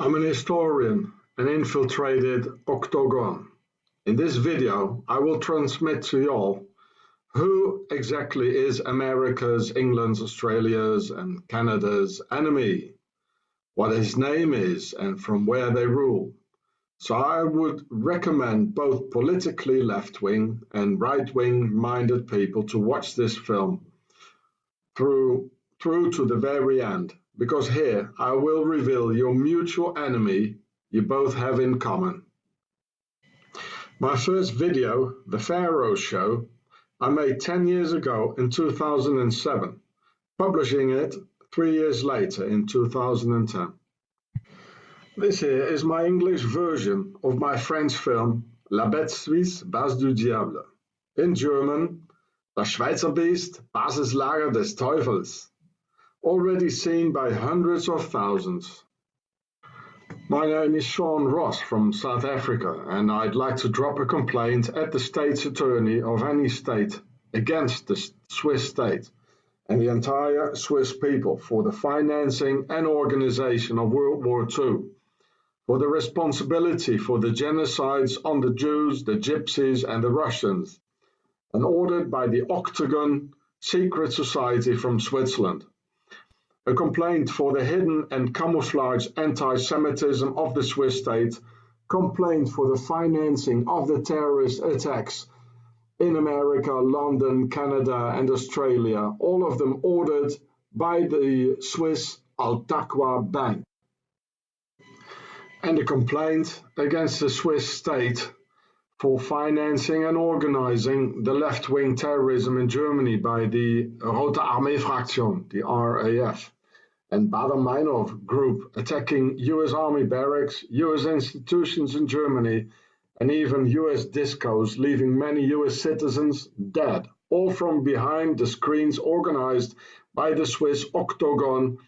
I'm an historian, an infiltrated octagon. In this video, I will transmit to you all who exactly is America's, England's, Australia's, and Canada's enemy, what his name is, and from where they rule. So I would recommend both politically left-wing and right-wing minded people to watch this film through to the very end, because here I will reveal your mutual enemy you both have in common. My first video, The Pharaoh Show, I made 10 years ago in 2007, publishing it 3 years later in 2010. This here is my English version of my French film La Bête Suisse, Base du Diable. In German, Das Schweizer Biest, Basislager des Teufels. Already seen by hundreds of thousands. My name is Sean Hross from South Africa, and I'd like to drop a complaint at the state's attorney of any state against the Swiss state and the entire Swiss people for the financing and organization of World War II, for the responsibility for the genocides on the Jews, the Gypsies, and the Russians, and ordered by the Octagon secret society from Switzerland. A complaint for the hidden and camouflaged anti-Semitism of the Swiss state, complaint for the financing of the terrorist attacks in America, London, Canada, and Australia, all of them ordered by the Swiss Al-Taqwa Bank. And a complaint against the Swiss state for financing and organizing the left-wing terrorism in Germany by the Rote Armee Fraktion, the RAF, and Baader-Meinhof group attacking US Army barracks, US institutions in Germany, and even US discos, leaving many US citizens dead, all from behind the screens organized by the Swiss Octagon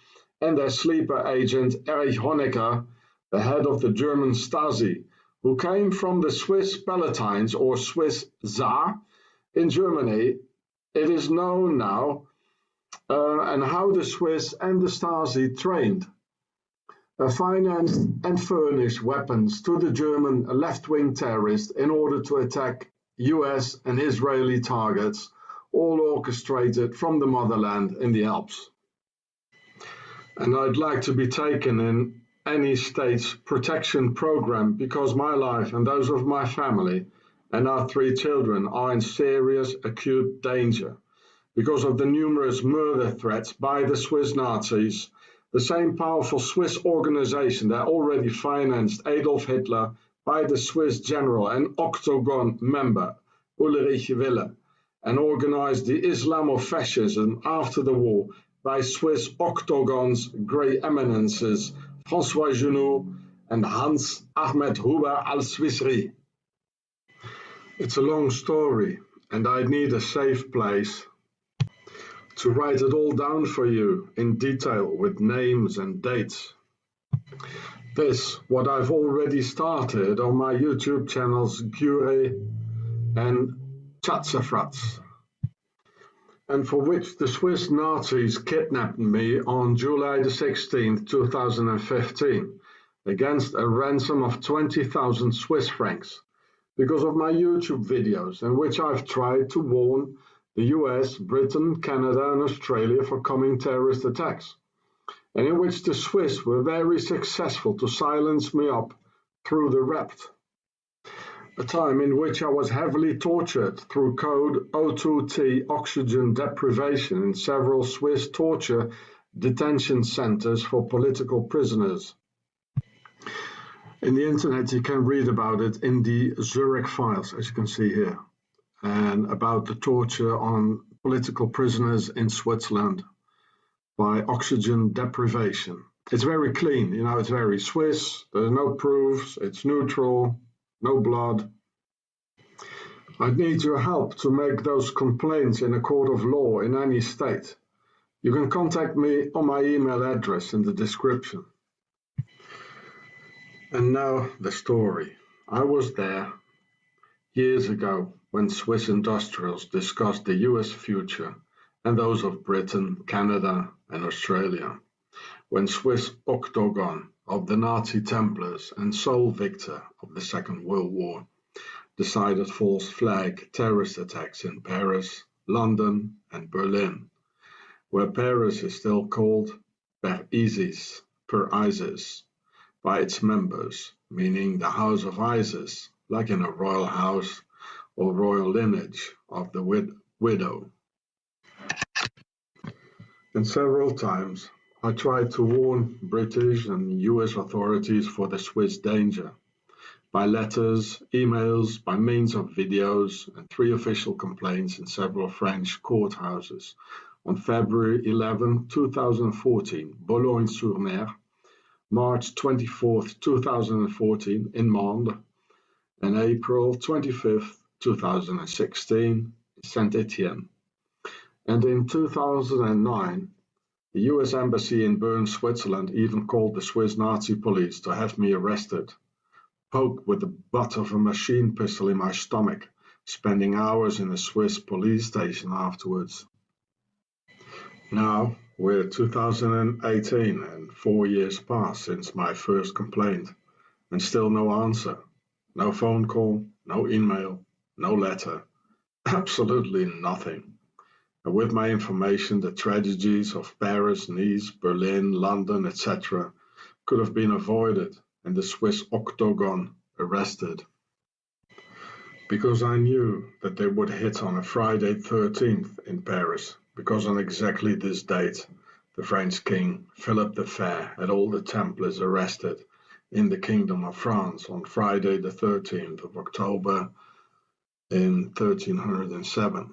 and their sleeper agent Erich Honecker, the head of the German Stasi, who came from the Swiss Palatines or Swiss Saar in Germany. It is known now and how the Swiss and the Stasi trained, financed and furnished weapons to the German left-wing terrorists in order to attack US and Israeli targets, all orchestrated from the motherland in the Alps. And I'd like to be taken in any state's protection program because my life and those of my family and our 3 children are in serious acute danger because of the numerous murder threats by the Swiss Nazis, the same powerful Swiss organization that already financed Adolf Hitler by the Swiss general and Octagon member Ulrich Wille, and organized the Islamofascism after the war by Swiss Octagon's great eminences François Junot and Hans Ahmed Huber al-Swissri. It's a long story, and I'd need a safe place to write it all down for you in detail with names and dates. This, what I've already started on my YouTube channels Gjure and Chatsafrats, and for which the Swiss Nazis kidnapped me on July the 16th, 2015, against a ransom of 20,000 Swiss francs, because of my YouTube videos in which I've tried to warn the US, Britain, Canada, and Australia for coming terrorist attacks, and in which the Swiss were very successful to silence me up through the Rapt. A time in which I was heavily tortured through code O2T oxygen deprivation in several Swiss torture detention centers for political prisoners. In the internet you can read about it in the Zurich files, as you can see here, and about the torture on political prisoners in Switzerland by oxygen deprivation. It's very clean, it's very Swiss, there's no proofs, it's neutral, no blood. I'd need your help to make those complaints in a court of law in any state. You can contact me on my email address in the description. And now the story. I was there years ago when Swiss industrials discussed the US future and those of Britain, Canada, and Australia, when Swiss Octagon of the Nazi Templars and sole victor of the Second World War, decided false flag terrorist attacks in Paris, London and Berlin, where Paris is still called per Isis, by its members, meaning the House of Isis, like in a royal house or royal lineage of the widow. And several times I tried to warn British and US authorities for the Swiss danger, by letters, emails, by means of videos, and 3 official complaints in several French courthouses on February 11, 2014, Boulogne-sur-Mer, March 24, 2014, in Mende, and April 25, 2016, Saint-Étienne. And in 2009, the US Embassy in Bern, Switzerland even called the Swiss Nazi police to have me arrested, poked with the butt of a machine pistol in my stomach, spending hours in a Swiss police station afterwards. Now we're 2018 and 4 years passed since my first complaint, and still no answer. No phone call, no email, no letter, absolutely nothing. And with my information, the tragedies of Paris, Nice, Berlin, London, etc. could have been avoided and the Swiss Octagon arrested. Because I knew that they would hit on a Friday 13th in Paris, because on exactly this date, the French king, Philip the Fair, had all the Templars arrested in the Kingdom of France on Friday the 13th of October in 1307.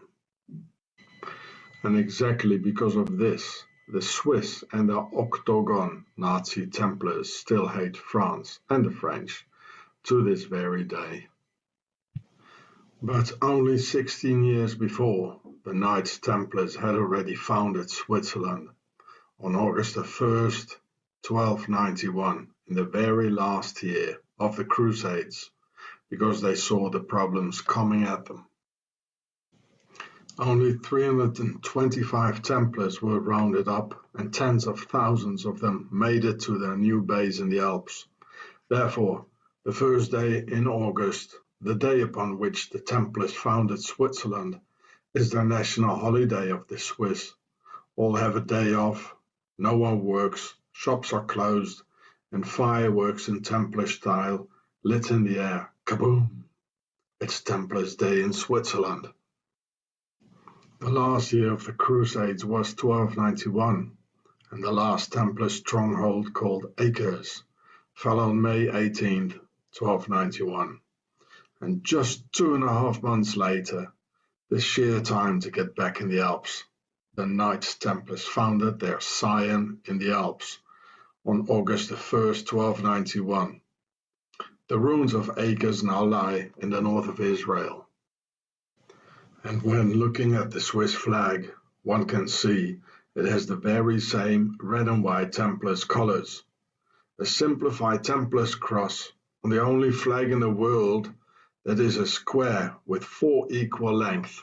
And exactly because of this, the Swiss and the Octagon Nazi Templars still hate France and the French to this very day. But only 16 years before, the Knights Templars had already founded Switzerland on August 1st, 1291, in the very last year of the Crusades, because they saw the problems coming at them. Only 325 Templars were rounded up, and tens of thousands of them made it to their new base in the Alps. Therefore, the first day in August, the day upon which the Templars founded Switzerland, is their national holiday of the Swiss. All have a day off, no one works, shops are closed, and fireworks in Templar style lit in the air. Kaboom! It's Templars' Day in Switzerland. The last year of the Crusades was 1291, and the last Templar stronghold called Acres fell on May 18th, 1291. And just 2.5 months later, the sheer time to get back in the Alps, the Knights Templars founded their scion in the Alps on August 1st, 1291. The ruins of Acres now lie in the north of Israel. And when looking at the Swiss flag, one can see it has the very same red and white Templars colors. A simplified Templars cross on the only flag in the world that is a square with 4 equal lengths.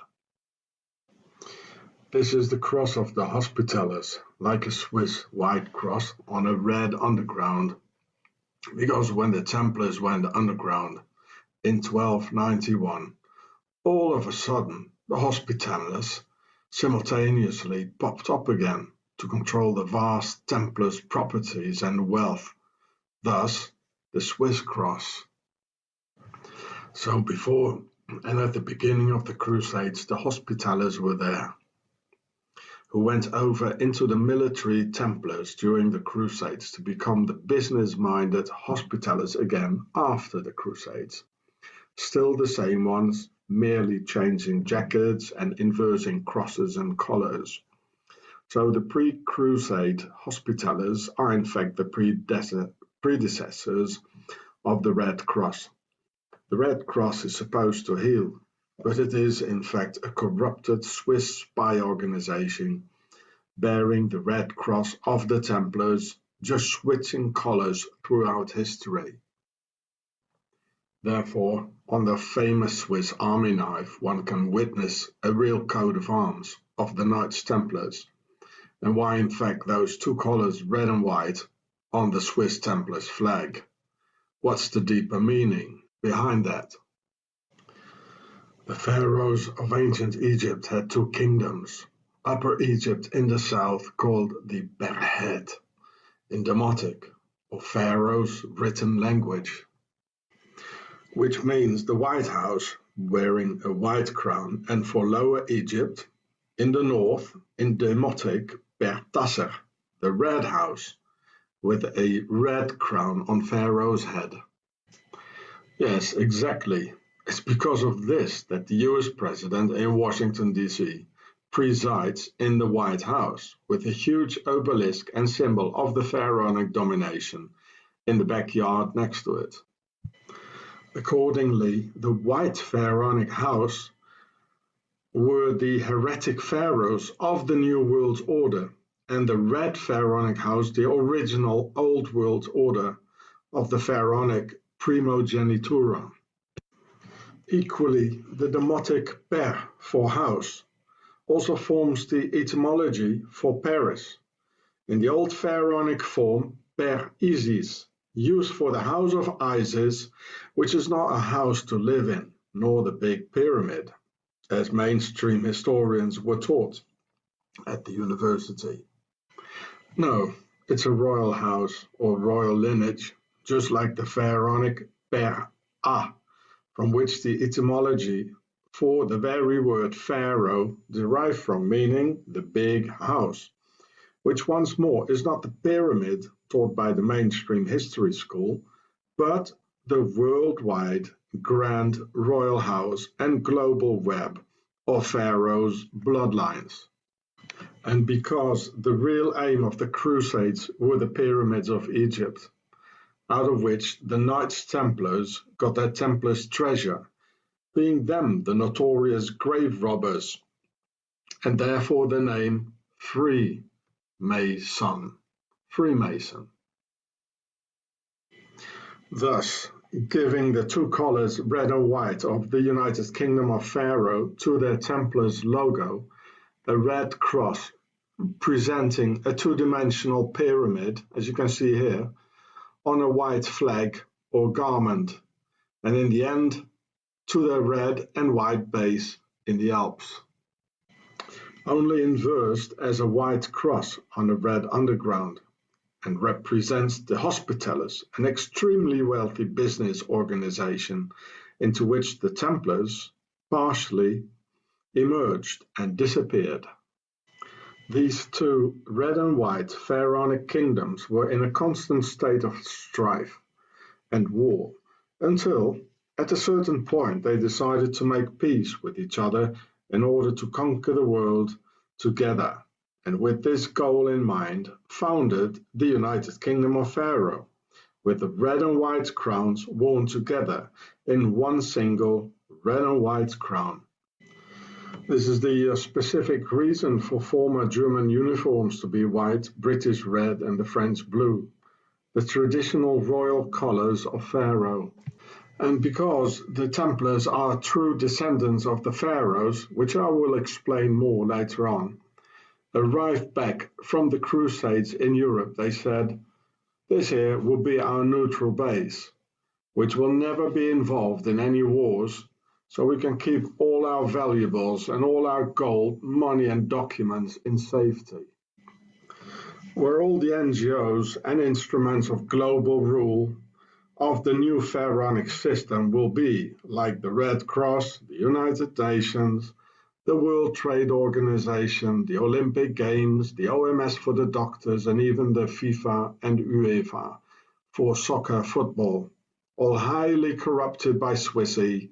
This is the cross of the Hospitallers, like a Swiss white cross on a red underground, because when the Templars went underground in 1291, all of a sudden the Hospitallers simultaneously popped up again to control the vast Templars' properties and wealth, thus the Swiss cross. So before and at the beginning of the Crusades, the Hospitallers were there, who went over into the military Templars during the Crusades to become the business-minded Hospitallers again after the Crusades. Still the same ones, merely changing jackets and inversing crosses and collars. So the pre-Crusade Hospitallers are in fact the predecessors of the Red Cross. The Red Cross is supposed to heal, but it is in fact a corrupted Swiss spy organization bearing the Red Cross of the Templars, just switching colors throughout history. Therefore, on the famous Swiss army knife, one can witness a real coat of arms of the Knights Templars, and why in fact those 2 colors, red and white, on the Swiss Templars flag. What's the deeper meaning behind that? The pharaohs of ancient Egypt had two kingdoms. Upper Egypt in the south, called the Berhed, in Demotic, or Pharaoh's written language, which means the White House, wearing a white crown, and for Lower Egypt, in the north, in Demotic, Bertasser, the Red House, with a red crown on Pharaoh's head. Yes, exactly. It's because of this that the US President in Washington, D.C. presides in the White House, with a huge obelisk and symbol of the pharaonic domination in the backyard next to it. Accordingly, the white pharaonic house were the heretic pharaohs of the New World Order, and the red pharaonic house the original Old World Order of the pharaonic primogenitura. Equally, the Demotic per for house also forms the etymology for Paris, in the old pharaonic form per Isis, used for the house of Isis, which is not a house to live in, nor the big pyramid, as mainstream historians were taught at the university. No, it's a royal house or royal lineage, just like the pharaonic per-a, from which the etymology for the very word pharaoh derived from, meaning the big house, which once more is not the pyramid taught by the mainstream history school, but the worldwide grand royal house and global web of pharaohs' bloodlines. And because the real aim of the Crusades were the pyramids of Egypt, out of which the Knights Templars got their Templars' treasure, being them the notorious grave robbers, and therefore the name Freemason. Thus, giving the two colors red and white of the United Kingdom of Pharaoh to their Templars logo, a red cross presenting a two-dimensional pyramid, as you can see here, on a white flag or garment, and in the end, to their red and white base in the Alps. Only inversed as a white cross on a red underground, and represents the Hospitallers, an extremely wealthy business organization into which the Templars partially emerged and disappeared. These two red and white pharaonic kingdoms were in a constant state of strife and war until, at a certain point, they decided to make peace with each other in order to conquer the world together, and with this goal in mind, founded the United Kingdom of Pharaoh, with the red and white crowns worn together in one single red and white crown. This is the specific reason for former German uniforms to be white, British red, and the French blue, the traditional royal colors of Pharaoh. And because the Templars are true descendants of the pharaohs, which I will explain more later on, arrived back from the Crusades in Europe, they said, "This here will be our neutral base, which will never be involved in any wars, so we can keep all our valuables and all our gold, money and documents in safety." Where all the NGOs and instruments of global rule of the new pharaonic system will be, like the Red Cross, the United Nations, the World Trade Organization, the Olympic Games, the OMS for the doctors, and even the FIFA and UEFA for soccer, football, all highly corrupted by Swissy,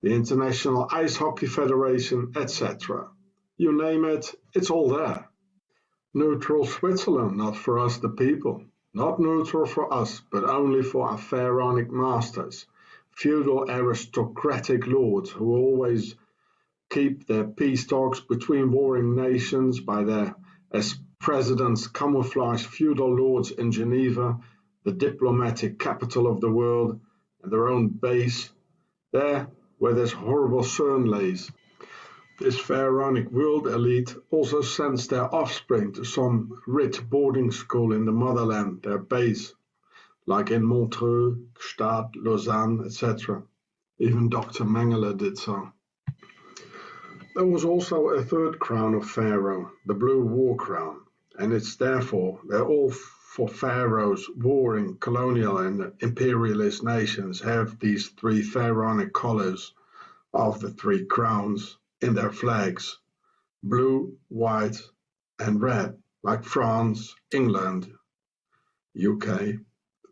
the International Ice Hockey Federation, etc. You name it, it's all there. Neutral Switzerland, not for us the people. Not neutral for us, but only for our pharaonic masters, feudal aristocratic lords who always keep their peace talks between warring nations by their, as presidents, camouflage feudal lords in Geneva, the diplomatic capital of the world, and their own base, there where this horrible CERN lays. This pharaonic world elite also sends their offspring to some rich boarding school in the motherland, their base, like in Montreux, Gstaad, Lausanne, etc. Even Dr. Mengele did so. There was also a third crown of Pharaoh, the blue war crown, and they're all for pharaohs warring colonial and imperialist nations have these three pharaonic colors of the three crowns in their flags: blue, white, and red, like France, England, UK,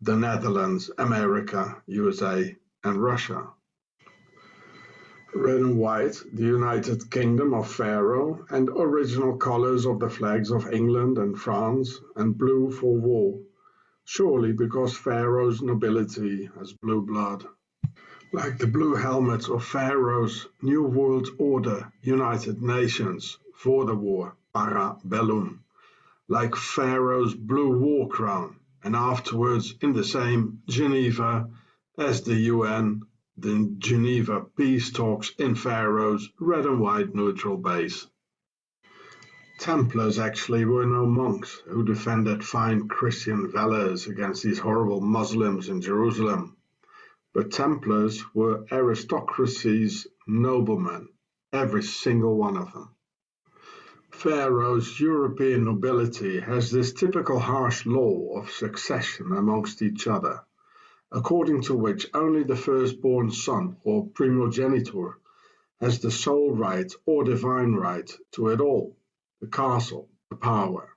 the Netherlands, America, USA, and Russia. Red and white, the United Kingdom of Pharaoh, and original colors of the flags of England and France, and blue for war, surely because Pharaoh's nobility has blue blood. Like the blue helmets of Pharaoh's New World Order United Nations for the war, para bellum, like Pharaoh's blue war crown, and afterwards in the same Geneva as the UN, the Geneva peace talks in Pharaoh's red and white neutral base. Templars actually were no monks who defended fine Christian valors against these horrible Muslims in Jerusalem, but Templars were aristocracy's noblemen, every single one of them. Pharaoh's European nobility has this typical harsh law of succession amongst each other, according to which only the firstborn son or primogenitor has the sole right or divine right to it all: the castle, the power,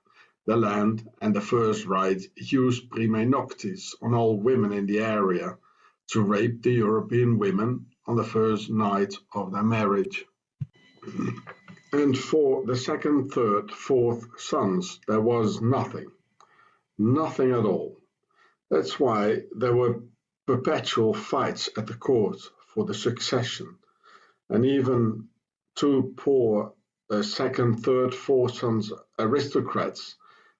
the land, and the first right jus prime noctis on all women in the area to rape the European women on the first night of their marriage. And for the second, third, fourth sons, there was nothing at all. That's why there were perpetual fights at the court for the succession, and even two poor second, third, fourth sons aristocrats,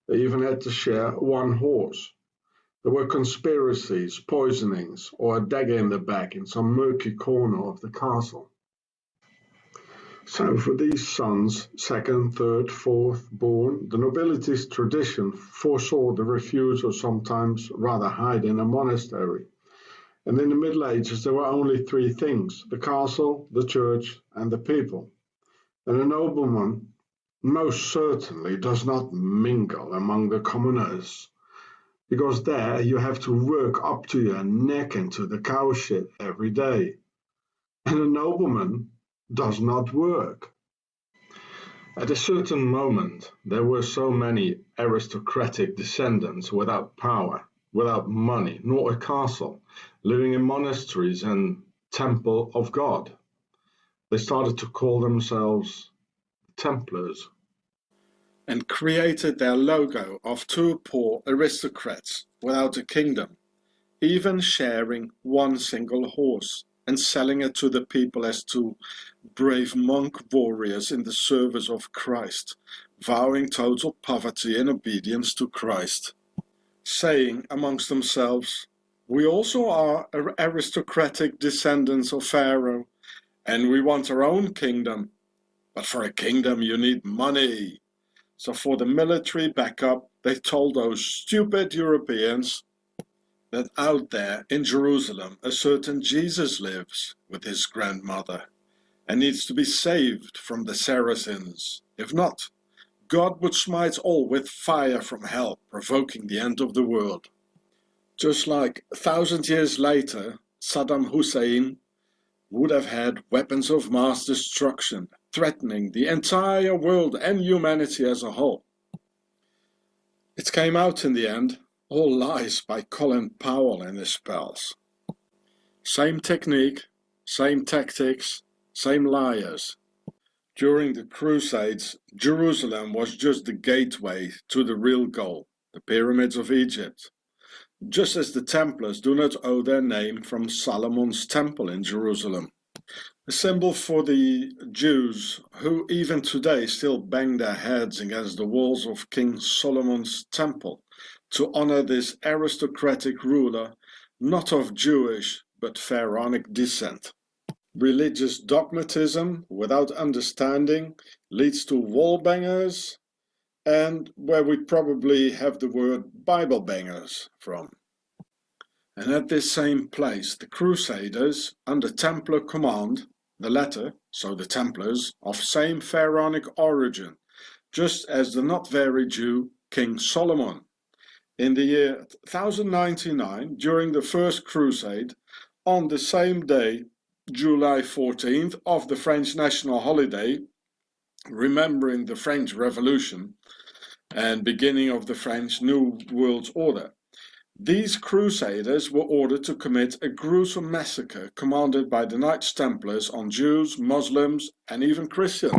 they even had to share one horse. There were conspiracies, poisonings, or a dagger in the back in some murky corner of the castle. So for these sons, second, third, fourth born, the nobility's tradition foresaw the refusal sometimes rather hide in a monastery. And in the Middle Ages there were only three things: the castle, the church, and the people. And a nobleman most certainly does not mingle among the commoners, because there you have to work up to your neck into the cowshit every day. And a nobleman does not work. At a certain moment, there were so many aristocratic descendants without power, without money, nor a castle, living in monasteries and temple of God. They started to call themselves Templars, and created their logo of two poor aristocrats without a kingdom, even sharing one single horse, and selling it to the people as to brave monk warriors in the service of Christ, vowing total poverty and obedience to Christ, saying amongst themselves, "We also are aristocratic descendants of Pharaoh, and we want our own kingdom. But for a kingdom you need money." So for the military backup, they told those stupid Europeans that out there in Jerusalem a certain Jesus lives with his grandmother and needs to be saved from the Saracens. If not, God would smite all with fire from hell, provoking the end of the world. Just like 1,000 years later, Saddam Hussein would have had weapons of mass destruction, threatening the entire world and humanity as a whole. It came out in the end, all lies by Colin Powell and his pals. Same technique, same tactics, same liars. During the Crusades, Jerusalem was just the gateway to the real goal, the pyramids of Egypt. Just as the Templars do not owe their name from Solomon's temple in Jerusalem. A symbol for the Jews who even today still bang their heads against the walls of King Solomon's temple to honor this aristocratic ruler, not of Jewish but pharaonic descent. Religious dogmatism without understanding leads to wall bangers, and where we probably have the word Bible bangers from. And at this same place, the Crusaders, under Templar command, the latter, so the Templars, of same pharaonic origin, just as the not very Jew King Solomon. In the year 1099, during the First Crusade, on the same day, July 14th, of the French national holiday, remembering the French Revolution and beginning of the French New World Order, these Crusaders were ordered to commit a gruesome massacre commanded by the Knights Templars on Jews, Muslims, and even Christians.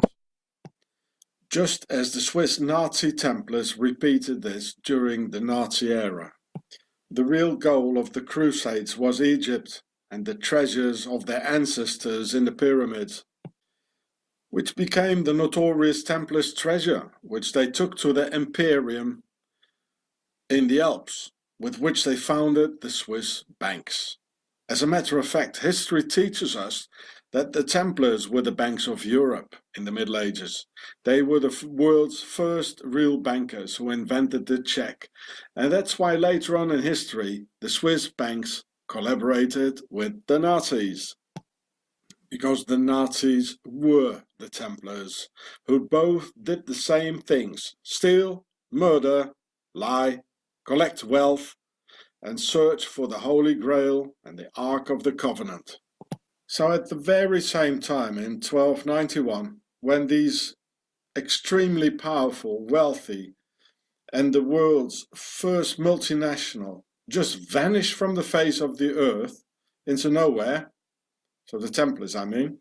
Just as the Swiss Nazi Templars repeated this during the Nazi era. The real goal of the Crusades was Egypt and the treasures of their ancestors in the pyramids, which became the notorious Templars' treasure, which they took to their imperium in the Alps, with which they founded the Swiss banks. As a matter of fact, history teaches us that the Templars were the banks of Europe in the Middle Ages. They were the world's first real bankers who invented the check, and that's why later on in history the Swiss banks collaborated with the Nazis. Because the Nazis were the Templars, who both did the same things: steal, murder, lie, collect wealth, and search for the Holy Grail and the Ark of the Covenant. So at the very same time, in 1291, when these extremely powerful, wealthy, and the world's first multinational just vanished from the face of the earth into nowhere, so the Templars I mean,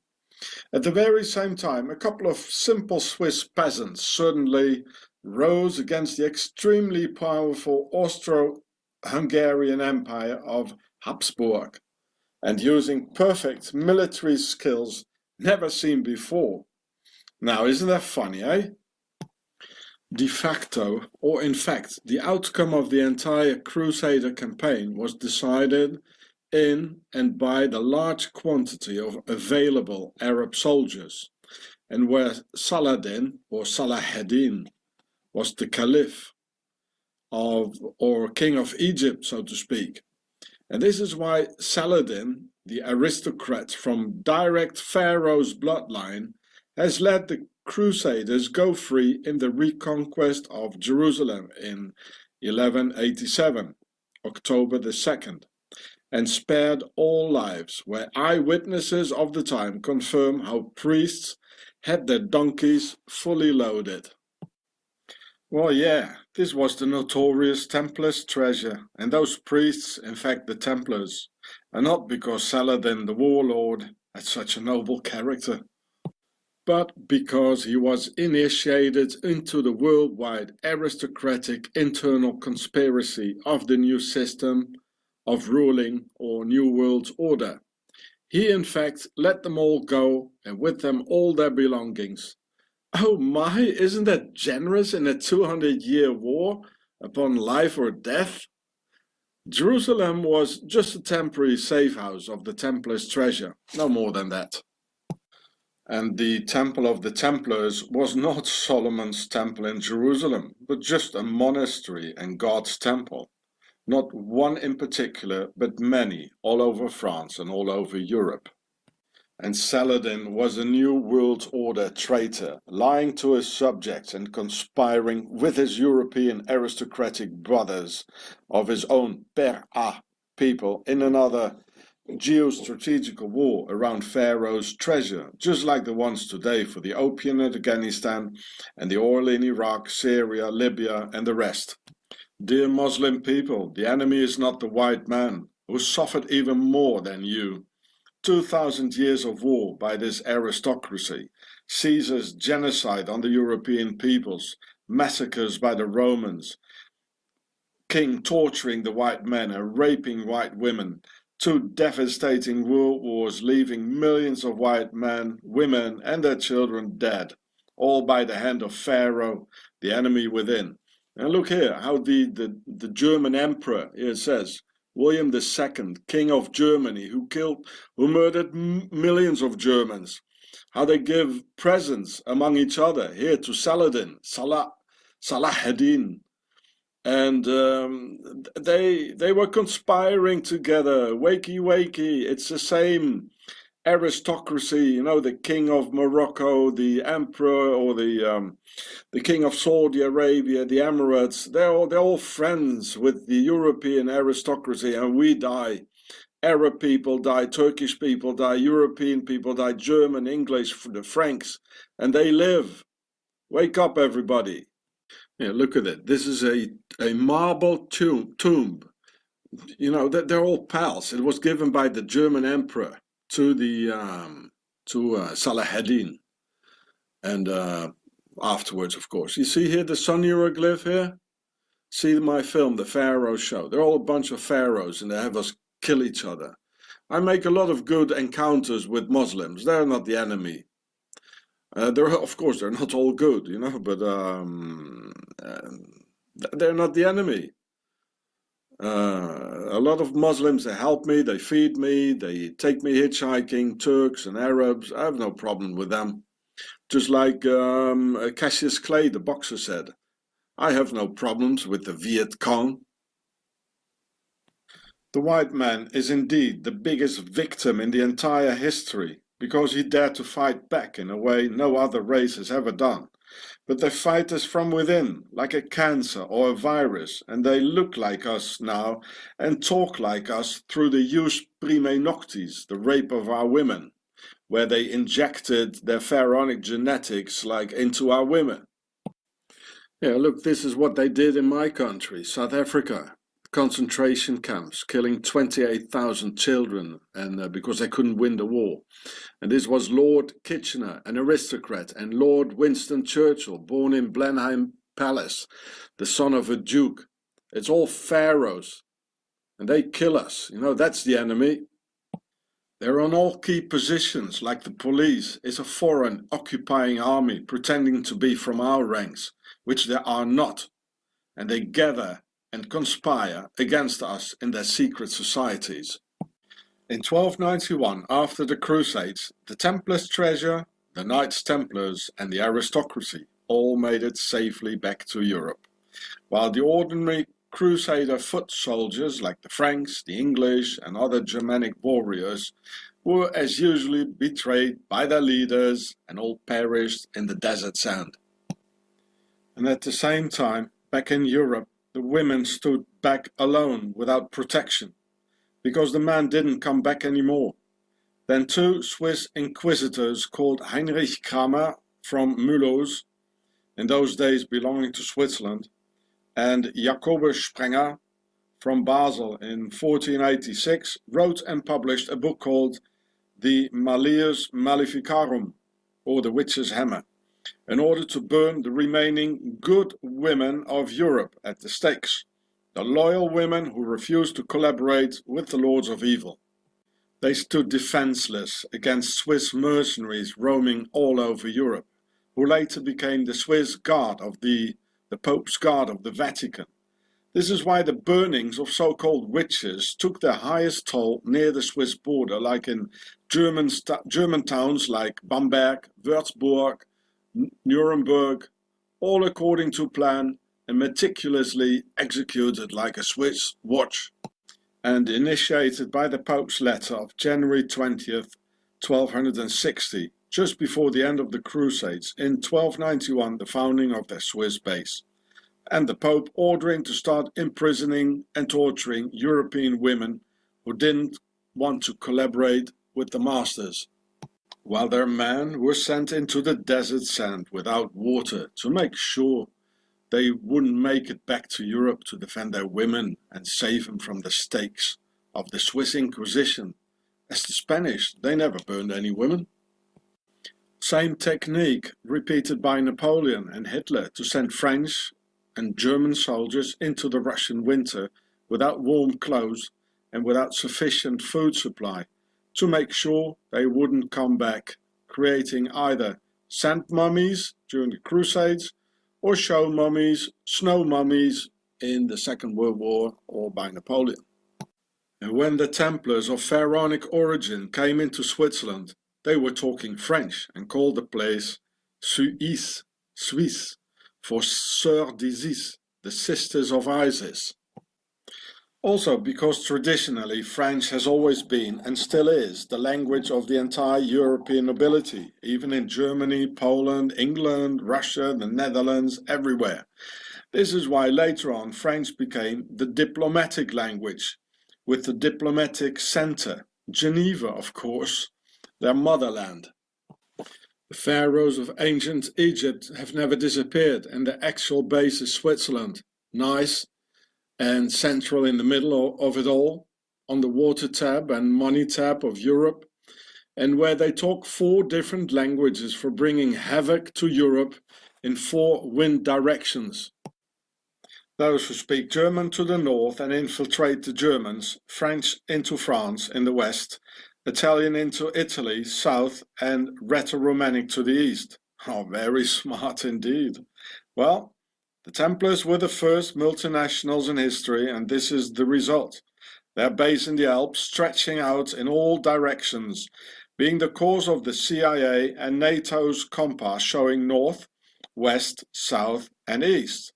at the very same time a couple of simple Swiss peasants suddenly rose against the extremely powerful Austro-Hungarian Empire of Habsburg, and using perfect military skills never seen before. Now, isn't that funny, eh? De facto, or in fact, the outcome of the entire Crusader campaign was decided in and by the large quantity of available Arab soldiers, and where Saladin, or Salahaddin, was the Caliph of, or King of Egypt, so to speak. And this is why Saladin, the aristocrat from direct Pharaoh's bloodline, has let the Crusaders go free in the reconquest of Jerusalem in 1187, October the 2nd, and spared all lives, where eyewitnesses of the time confirm how priests had their donkeys fully loaded. Well, yeah, this was the notorious Templars' treasure, and those priests, in fact the Templars, and not because Saladin the warlord had such a noble character, but because he was initiated into the worldwide aristocratic internal conspiracy of the new system of ruling or New World Order. He in fact let them all go, and with them all their belongings. Oh my, isn't that generous in a 200-year war upon life or death? Jerusalem was just a temporary safe house of the Templars' treasure, no more than that. And the Temple of the Templars was not Solomon's temple in Jerusalem, but just a monastery and God's temple. Not one in particular, but many, all over France and all over Europe. And Saladin was a New World Order traitor, lying to his subjects and conspiring with his European aristocratic brothers of his own Per-A people in another geostrategical war around Pharaoh's treasure, just like the ones today for the opium in Afghanistan and the oil in Iraq, Syria, Libya and the rest. Dear Muslim people, the enemy is not the white man, who suffered even more than you. 2,000 years of war by this aristocracy, Caesar's genocide on the European peoples, massacres by the Romans, king torturing the white men and raping white women, 2 devastating world wars leaving millions of white men, women and their children dead, all by the hand of Pharaoh, the enemy within. And look here, how the German emperor, here it says, William II, King of Germany, who murdered millions of Germans. How they give presents among each other, here to Saladin, Salahuddin. And they were conspiring together, wakey, it's the same aristocracy, you know, the king of Morocco, the emperor, or the king of Saudi Arabia, the Emirates, they're all friends with the European aristocracy, and we die. Arab people die, Turkish people die, European people die, German, English, the Franks, and they live. Wake up, everybody. Yeah, look at it. This is a marble tomb. You know, they're all pals. It was given by the German emperor to Salahuddin, and afterwards, of course. You see here the sun hieroglyph here? See my film, The Pharaoh Show. They're all a bunch of pharaohs, and they have us kill each other. I make a lot of good encounters with Muslims. They're not the enemy. Of course, they're not all good, you know, but they're not the enemy. A lot of Muslims, they help me, they feed me, they take me hitchhiking, Turks and Arabs. I have no problem with them. Just like Cassius Clay, the boxer, said, I have no problems with the Viet Cong. The white man is indeed the biggest victim in the entire history, because he dared to fight back in a way no other race has ever done. But they fight us from within, like a cancer or a virus, and they look like us now and talk like us through the jus prime noctis, the rape of our women, where they injected their pharaonic genetics like into our women. Yeah, look, this is what they did in my country, South Africa. Concentration camps, killing 28,000 children, and because they couldn't win the war. And this was Lord Kitchener, an aristocrat, and Lord Winston Churchill, born in Blenheim Palace, the son of a duke. It's all pharaohs, and they kill us. You know, that's the enemy. They're on all key positions, like the police is a foreign occupying army pretending to be from our ranks, which they are not, and they gather and conspire against us in their secret societies. In 1291, after the Crusades, the Templars' treasure, the Knights Templars and the aristocracy all made it safely back to Europe, while the ordinary Crusader foot soldiers like the Franks, the English and other Germanic warriors were as usually betrayed by their leaders and all perished in the desert sand. And at the same time, back in Europe, the women stood back alone without protection, because the men didn't come back anymore. Then two Swiss inquisitors called Heinrich Kramer from Mulhouse, in those days belonging to Switzerland, and Jacobus Sprenger from Basel in 1486, wrote and published a book called the Malleus Maleficarum, or the Witch's Hammer, in order to burn the remaining good women of Europe at the stakes, the loyal women who refused to collaborate with the lords of evil. They stood defenseless against Swiss mercenaries roaming all over Europe, who later became the Swiss Guard of the Pope's Guard of the Vatican. This is why the burnings of so-called witches took their highest toll near the Swiss border, like in German towns like Bamberg, Würzburg, Nuremberg, all according to plan and meticulously executed like a Swiss watch, and initiated by the Pope's letter of January 20th, 1260, just before the end of the Crusades, in 1291 the founding of their Swiss base, and the Pope ordering to start imprisoning and torturing European women who didn't want to collaborate with the masters, while their men were sent into the desert sand without water to make sure they wouldn't make it back to Europe to defend their women and save them from the stakes of the Swiss Inquisition. As the Spanish, they never burned any women. Same technique repeated by Napoleon and Hitler to send French and German soldiers into the Russian winter without warm clothes and without sufficient food supply, to make sure they wouldn't come back, creating either sand mummies during the Crusades or show mummies, snow mummies in the Second World War or by Napoleon. And when the Templars of Pharaonic origin came into Switzerland, they were talking French and called the place Suisse, for Sœurs d'Isis, the sisters of Isis. Also because traditionally French has always been and still is the language of the entire European nobility, even in Germany, Poland, England, Russia, the Netherlands, everywhere. This is why later on French became the diplomatic language, with the diplomatic center, Geneva of course, their motherland. The pharaohs of ancient Egypt have never disappeared, and their actual base is Switzerland, nice and central in the middle of it all, on the water tab and money tab of Europe, and where they talk 4 different languages for bringing havoc to Europe in 4 wind directions. Those who speak German to the north and infiltrate the Germans, French into France in the west, Italian into Italy south, and Rheto-Romanic to the east. Oh, very smart indeed. Well, the Templars were the first multinationals in history, and this is the result. Their base in the Alps stretching out in all directions, being the cause of the CIA and NATO's compass showing north, west, south and east.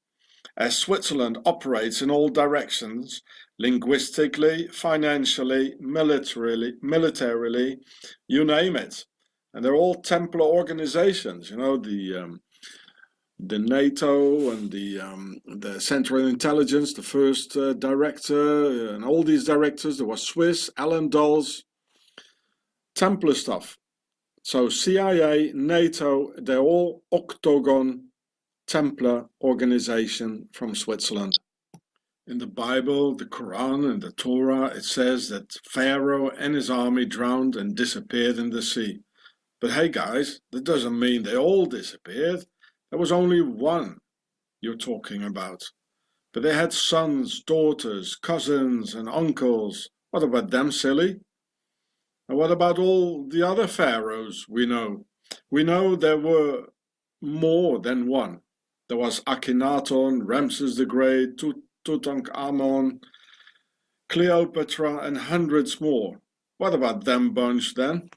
As Switzerland operates in all directions, linguistically, financially, militarily, you name it. And they're all Templar organizations, you know, the NATO and the Central Intelligence, the first director, and all these directors. There was Swiss, Alan Dulles, Templar stuff. So CIA, NATO, they're all Octagon Templar organization from Switzerland. In the Bible, the Quran and the Torah, it says that Pharaoh and his army drowned and disappeared in the sea. But hey guys, that doesn't mean they all disappeared. There was only one you're talking about. But they had sons, daughters, cousins and uncles. What about them, silly? And what about all the other pharaohs we know? We know there were more than one. There was Akhenaton, Ramses the Great, Tutankhamun, Cleopatra and hundreds more. What about them bunch then?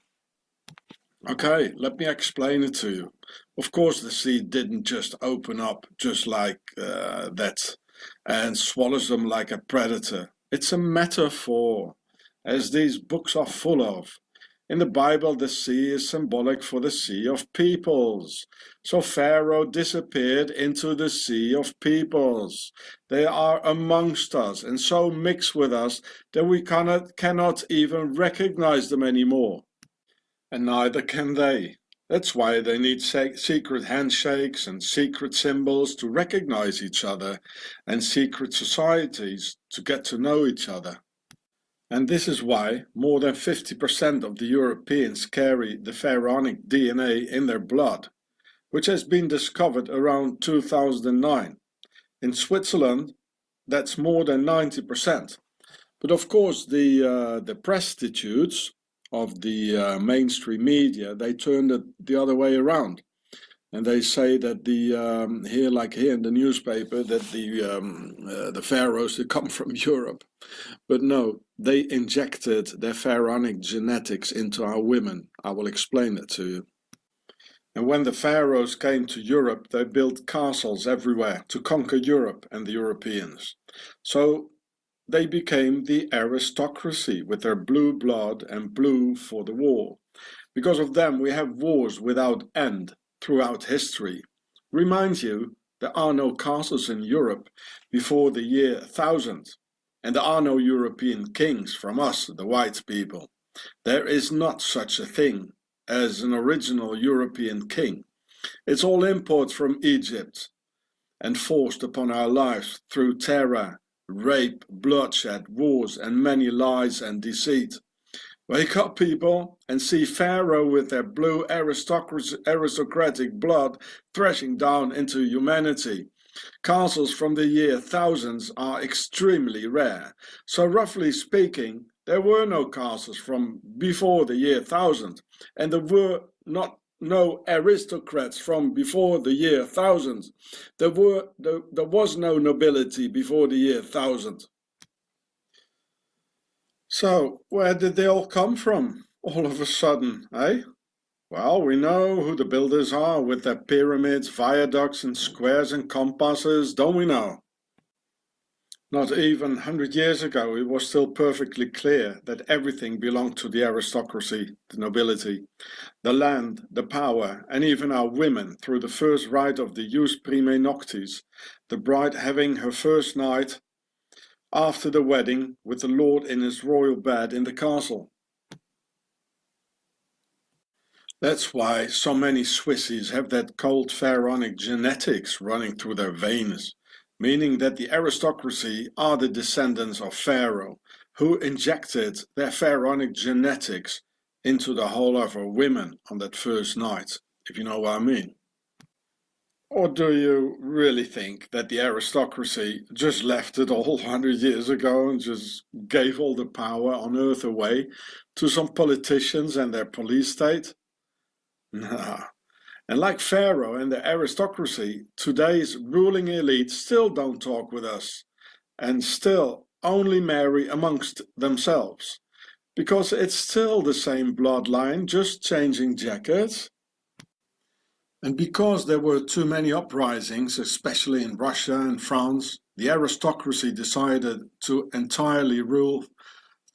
Okay, let me explain it to you. Of course the sea didn't just open up just like that and swallows them like a predator. It's a metaphor, as these books are full of. In the Bible, the sea is symbolic for the sea of peoples. So Pharaoh disappeared into the sea of peoples. They are amongst us and so mixed with us that we cannot even recognize them anymore. And neither can they. That's why they need secret handshakes and secret symbols to recognize each other, and secret societies to get to know each other. And this is why more than 50% of the Europeans carry the pharaonic DNA in their blood, which has been discovered around 2009. In Switzerland, that's more than 90%. But of course, the prostitutes of the mainstream media, they turned it the other way around. And they say that here in the newspaper, that the pharaohs, they come from Europe. But no, they injected their pharaonic genetics into our women. I will explain it to you. And when the pharaohs came to Europe, they built castles everywhere to conquer Europe and the Europeans. So they became the aristocracy with their blue blood and blue for the war. Because of them, we have wars without end throughout history. Remind you, there are no castles in Europe before the year 1000, and there are no European kings from us, the white people. There is not such a thing as an original European king. It's all imports from Egypt and forced upon our lives through terror, rape, bloodshed, wars, and many lies and deceit. Wake up, people, and see Pharaoh with their blue aristocratic blood thrashing down into humanity. Castles from the year 1000s are extremely rare. So roughly speaking, there were no castles from before the year 1000, and there were no aristocrats from before the year 1000. There was no nobility before the year 1000. So, where did they all come from, all of a sudden, eh? Well, we know who the builders are with their pyramids, viaducts and squares and compasses, don't we know? Not even 100 years ago it was still perfectly clear that everything belonged to the aristocracy, the nobility, the land, the power, and even our women through the first rite of the jus primae noctis, the bride having her first night after the wedding with the lord in his royal bed in the castle. That's why so many Swissies have that cold pharaonic genetics running through their veins, meaning that the aristocracy are the descendants of Pharaoh, who injected their pharaonic genetics into the whole of our women on that first night, if you know what I mean. Or do you really think that the aristocracy just left it all 100 years ago and just gave all the power on earth away to some politicians and their police state? Nah. And like Pharaoh and the aristocracy, today's ruling elite still don't talk with us and still only marry amongst themselves, because it's still the same bloodline, just changing jackets. And because there were too many uprisings, especially in Russia and France, the aristocracy decided to entirely rule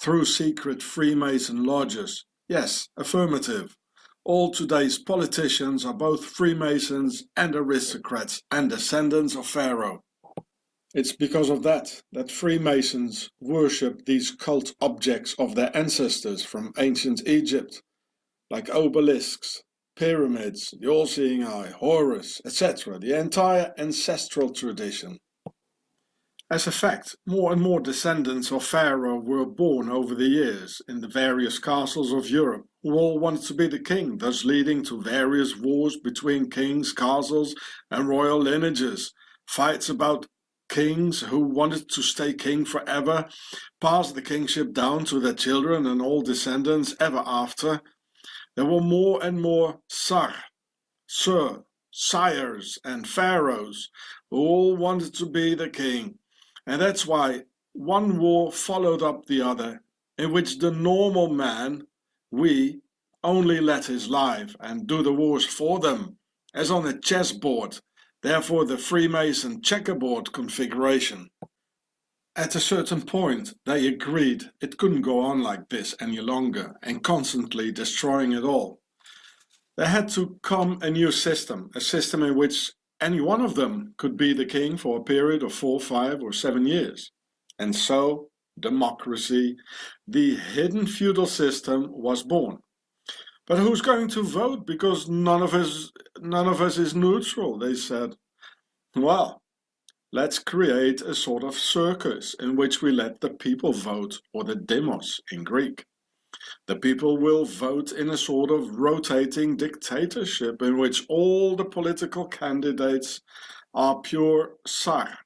through secret Freemason lodges. Yes, affirmative. All today's politicians are both Freemasons and aristocrats and descendants of Pharaoh. It's because of that Freemasons worship these cult objects of their ancestors from ancient Egypt, like obelisks, pyramids, the all-seeing eye, Horus, etc., the entire ancestral tradition. As a fact, more and more descendants of Pharaoh were born over the years in the various castles of Europe, who all wanted to be the king, thus leading to various wars between kings, castles, and royal lineages, fights about kings who wanted to stay king forever, pass the kingship down to their children and all descendants ever after. There were more and more sires, and pharaohs who all wanted to be the king. And that's why one war followed up the other, in which the normal man, we, only let his life and do the wars for them, as on a chessboard, therefore the Freemason checkerboard configuration. At a certain point, they agreed it couldn't go on like this any longer and constantly destroying it all. There had to come a new system, a system in which any one of them could be the king for a period of 4, 5, or 7 years. And so, democracy, the hidden feudal system, was born. But who's going to vote? Because none of us is neutral, they said. Well, let's create a sort of circus in which we let the people vote, or the demos in Greek. The people will vote in a sort of rotating dictatorship in which all the political candidates are pure Tsar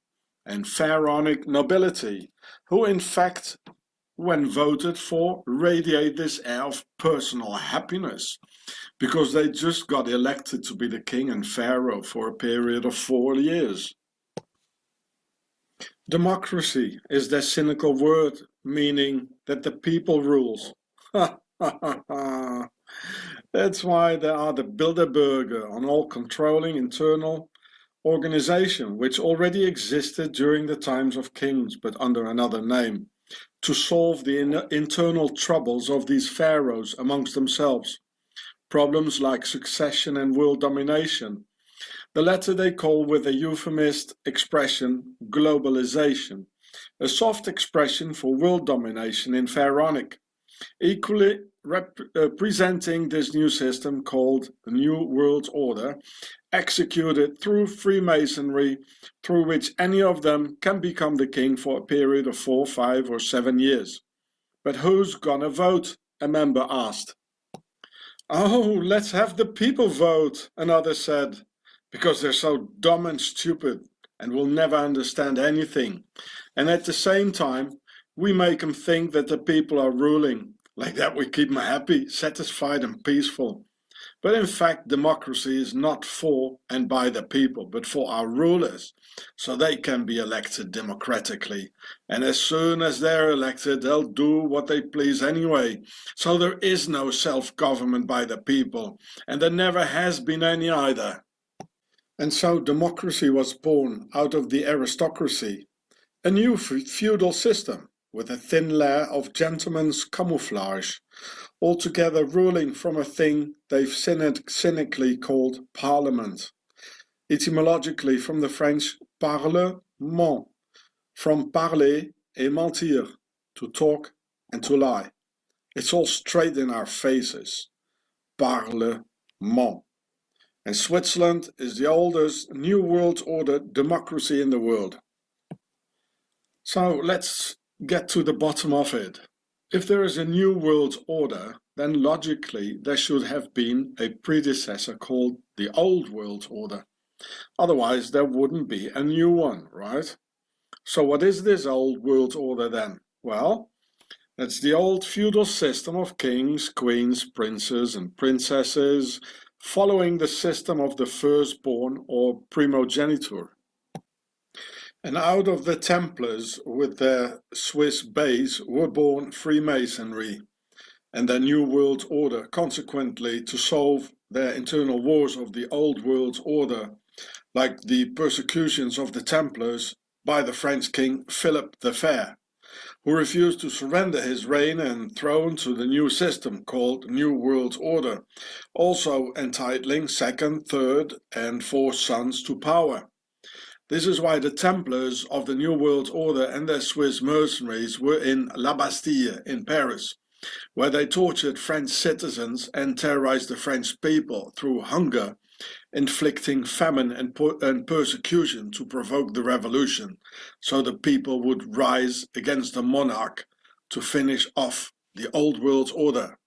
and pharaonic nobility, who in fact, when voted for, radiate this air of personal happiness, because they just got elected to be the king and pharaoh for a period of 4 years. Democracy is their cynical word, meaning that the people rules. That's why there are the Bilderberger on all controlling internal organization, which already existed during the times of kings, but under another name, to solve the internal troubles of these pharaohs amongst themselves. Problems like succession and world domination. The latter they call, with a euphemist expression, globalization, a soft expression for world domination in pharaonic, equally representing this new system called the New World Order, executed through Freemasonry, through which any of them can become the king for a period of 4, 5, or 7 years. But who's gonna vote? A member asked. Oh, let's have the people vote, another said, because they're so dumb and stupid and will never understand anything. And at the same time, we make them think that the people are ruling. Like that we keep them happy, satisfied and peaceful. But in fact, democracy is not for and by the people, but for our rulers, so they can be elected democratically. And as soon as they're elected, they'll do what they please anyway. So there is no self-government by the people, and there never has been any either. And so democracy was born out of the aristocracy, a new feudal system with a thin layer of gentlemen's camouflage, altogether ruling from a thing they've cynically called parliament, etymologically from the French parlement, from parler et mentir, to talk and to lie. It's all straight in our faces, parlement. And Switzerland is the oldest New World Order democracy in the world. So let's get to the bottom of it. If there is a New World Order, then logically there should have been a predecessor called the Old World Order. Otherwise there wouldn't be a new one, right? So what is this Old World Order then? Well, it's the old feudal system of kings, queens, princes and princesses, following the system of the firstborn or primogeniture. And out of the Templars with their Swiss base were born Freemasonry and their New World Order, consequently to solve their internal wars of the Old World Order, like the persecutions of the Templars by the French king Philip the Fair, who refused to surrender his reign and throne to the new system called New World Order, also entitling second, third and fourth sons to power. This is why the Templars of the New World Order and their Swiss mercenaries were in La Bastille in Paris, where they tortured French citizens and terrorized the French people through hunger, inflicting famine and persecution to provoke the revolution, so the people would rise against the monarch to finish off the Old World Order.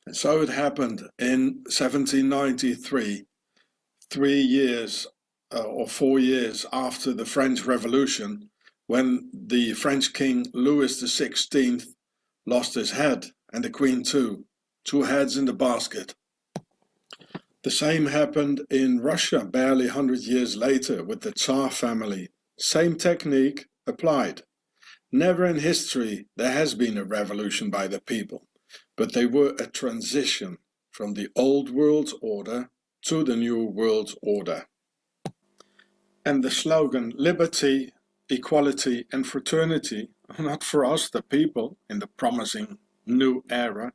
And so it happened in 1793, 4 years after the French Revolution, when the French King Louis XVI lost his head, and the Queen too, 2 heads in the basket. The same happened in Russia barely 100 years later with the Tsar family. Same technique applied. Never in history there has been a revolution by the people, but they were a transition from the Old World Order to the New World Order. And the slogan liberty, equality and fraternity are not for us the people in the promising new era,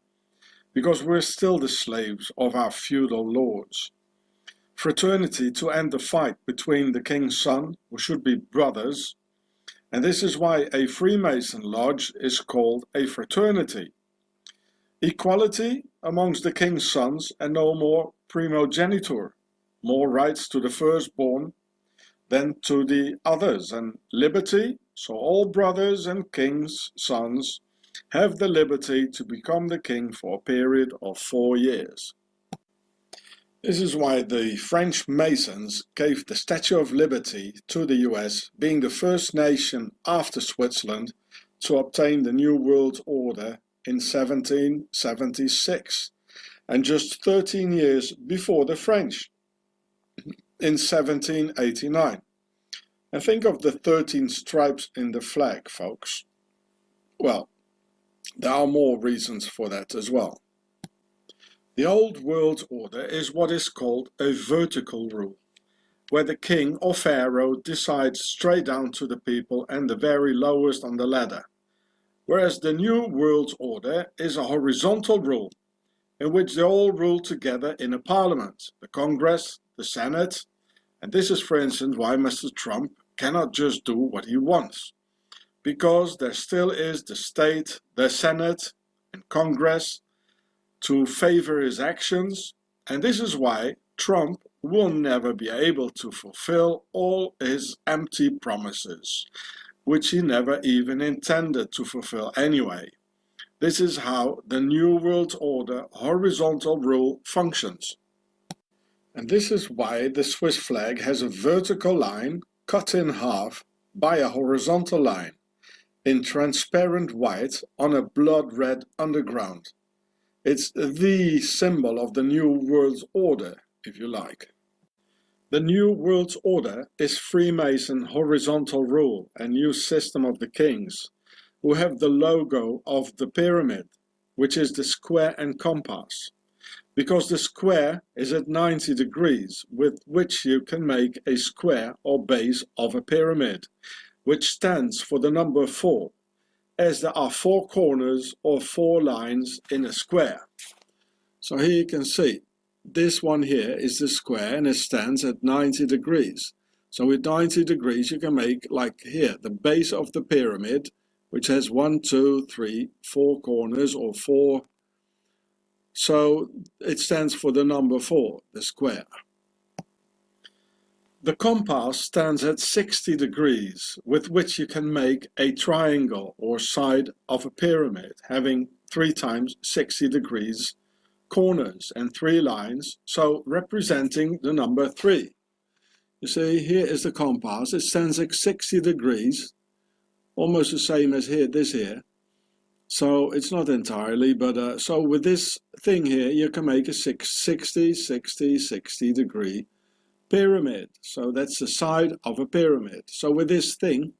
because we're still the slaves of our feudal lords. Fraternity to end the fight between the king's son, who should be brothers, and this is why a Freemason lodge is called a fraternity. Equality amongst the king's sons and no more primogeniture, more rights to the firstborn than to the others, and liberty, so all brothers and king's sons have the liberty to become the king for a period of 4 years. This is why the French Masons gave the Statue of Liberty to the US, being the first nation after Switzerland to obtain the New World Order in 1776, and just 13 years before the French, in 1789. And think of the 13 stripes in the flag, folks. Well, there are more reasons for that as well. The Old World Order is what is called a vertical rule, where the king or pharaoh decides straight down to the people and the very lowest on the ladder, whereas the New World Order is a horizontal rule, in which they all rule together in a parliament, the Congress, the Senate, and this is for instance why Mr. Trump cannot just do what he wants, because there still is the state, the Senate and Congress to favor his actions, and this is why Trump will never be able to fulfill all his empty promises, which he never even intended to fulfill anyway. This is how the New World Order horizontal rule functions. And this is why the Swiss flag has a vertical line cut in half by a horizontal line in transparent white on a blood red underground. It's the symbol of the New World Order, if you like. The New World Order is Freemason horizontal rule, a new system of the kings, who have the logo of the pyramid, which is the square and compass, because the square is at 90 degrees, with which you can make a square or base of a pyramid, which stands for the number 4, as there are 4 corners or 4 lines in a square. So here you can see, this one here is the square and it stands at 90 degrees. So with 90 degrees you can make, like here, the base of the pyramid, which has 1, 2, 3, 4 corners or 4. So it stands for the number 4, the square. The compass stands at 60 degrees, with which you can make a triangle or side of a pyramid, having 3 times 60 degrees corners and 3 lines, so representing the number 3. You see, here is the compass. It stands at 60 degrees, almost the same as here, this here. So it's not entirely, but so with this thing here, you can make a 60 degree pyramid. So that's the side of a pyramid. So with this thing,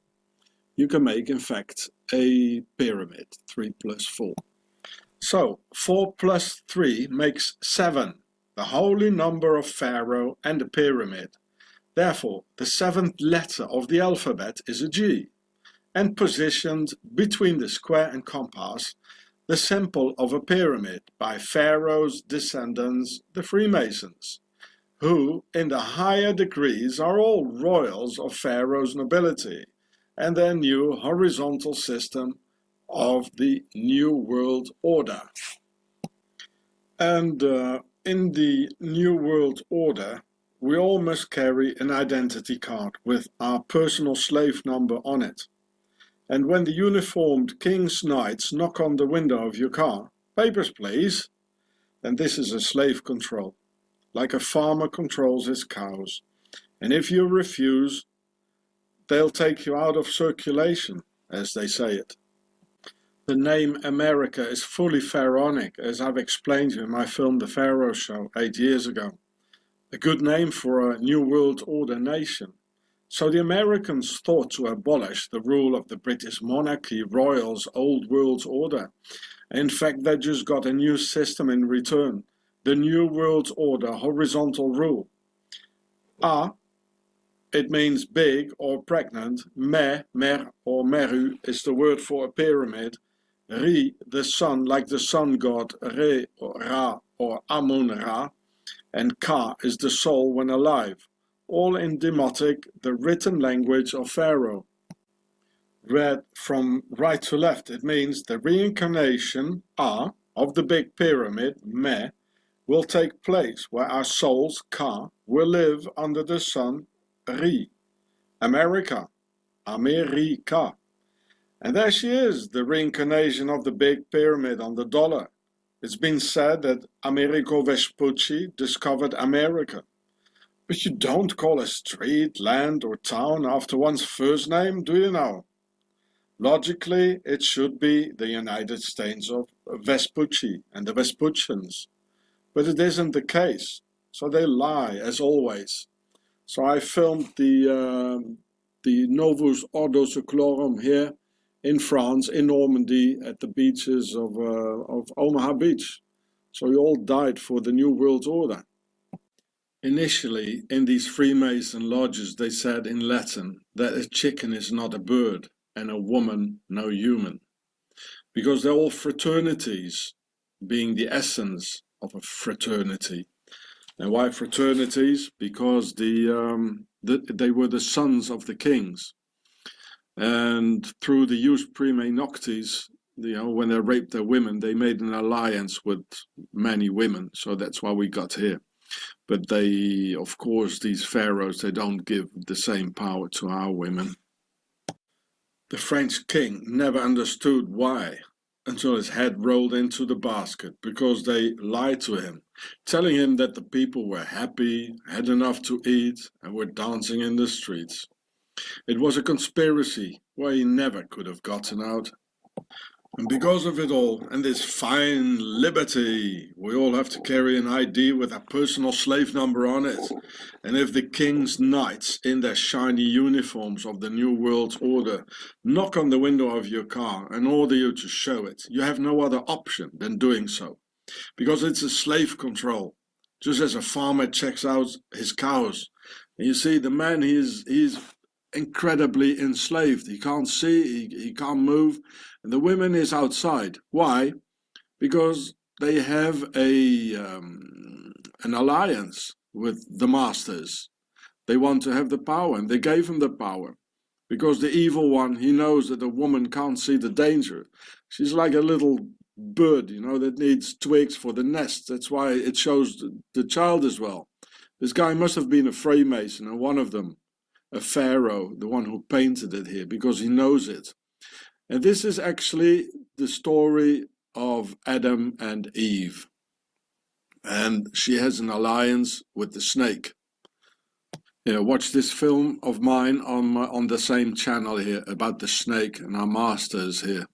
you can make, in fact, a pyramid, 3 plus 4. So 4 plus 3 makes 7, the holy number of Pharaoh and the pyramid. Therefore, the 7th letter of the alphabet is a G, and positioned between the square and compass, the symbol of a pyramid by Pharaoh's descendants, the Freemasons, who in the higher degrees are all royals of Pharaoh's nobility, and their new horizontal system of the New World Order. And in the New World Order, we all must carry an identity card with our personal slave number on it. And when the uniformed king's knights knock on the window of your car, "Papers, please," then this is a slave control, like a farmer controls his cows. And if you refuse, they'll take you out of circulation, as they say it. The name America is fully pharaonic, as I've explained to you in my film The Pharaoh Show 8 years ago. A good name for a New World Order nation. So the Americans thought to abolish the rule of the British monarchy, royals, old world order. In fact, they just got a new system in return, the New World Order horizontal rule. A, it means big or pregnant. Me, mer or meru is the word for a pyramid. Ri, the sun, like the sun god, Re or Ra or Amun-Ra. And Ka is the soul when alive. All in Demotic, the written language of Pharaoh. Read from right to left, it means the reincarnation, A, of the big pyramid, Me, will take place where our souls, Ka, will live under the sun, Ri, America, America. And there she is, the reincarnation of the big pyramid on the dollar. It's been said that Amerigo Vespucci discovered America. But you don't call a street, land or town after one's first name, do you know? Logically, it should be the United States of Vespucci and the Vespuccians. But it isn't the case, so they lie, as always. So I filmed the Novus Ordo Seclorum here in France, in Normandy, at the beaches of Omaha Beach. So we all died for the New World Order. Initially, in these Freemason lodges, they said in Latin that a chicken is not a bird and a woman no human, because they're all fraternities, being the essence of a fraternity. And why fraternities? Because they were the sons of the kings. And through the jus prime noctis, when they raped their women, they made an alliance with many women. So that's why we got here. But they, of course, these pharaohs, they don't give the same power to our women. The French king never understood why until his head rolled into the basket, because they lied to him, telling him that the people were happy, had enough to eat, and were dancing in the streets. It was a conspiracy where he never could have gotten out. And because of it all, and this fine liberty, we all have to carry an ID with a personal slave number on it. And if the king's knights in their shiny uniforms of the New World Order knock on the window of your car and order you to show it, you have no other option than doing so. Because it's a slave control. Just as a farmer checks out his cows. And you see, the man, he's incredibly enslaved. He can't see, he can't move. And the women is outside. Why? Because they have an alliance with the masters. They want to have the power, and they gave him the power. Because the evil one, he knows that a woman can't see the danger. She's like a little bird, you know, that needs twigs for the nest. That's why it shows the child as well. This guy must have been a Freemason, and one of them, a pharaoh, the one who painted it here, because he knows it. And this is actually the story of Adam and Eve. And she has an alliance with the snake. Yeah, watch this film of mine on the same channel here about the snake and our masters here.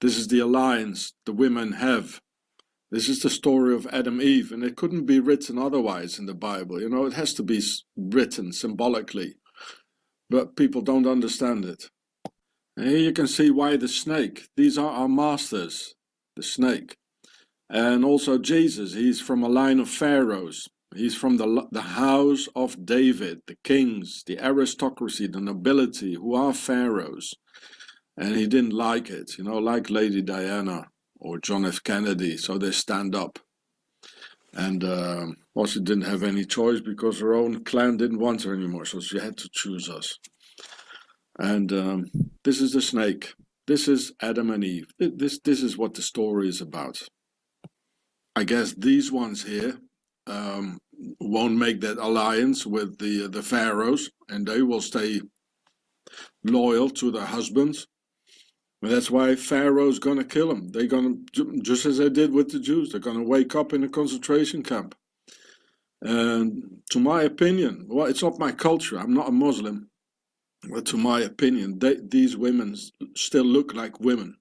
This is the alliance the women have. This is the story of Adam and Eve, and it couldn't be written otherwise in the Bible. You know, it has to be written symbolically. But people don't understand it. And here you can see why the snake. These are our masters, the snake. And also Jesus, he's from a line of pharaohs. He's from the house of David, the kings, the aristocracy, the nobility, who are pharaohs. And he didn't like it, you know, like Lady Diana or John F. Kennedy, so they stand up. And also didn't have any choice because her own clan didn't want her anymore, so she had to choose us. And this is the snake. This is Adam and Eve. This is what the story is about. I guess these ones here won't make that alliance with the pharaohs, and they will stay loyal to their husbands. And that's why Pharaoh's going to kill them. They're going to, just as they did with the Jews, they're going to wake up in a concentration camp. And to my opinion, well, it's not my culture. I'm not a Muslim. But to my opinion, these women still look like women.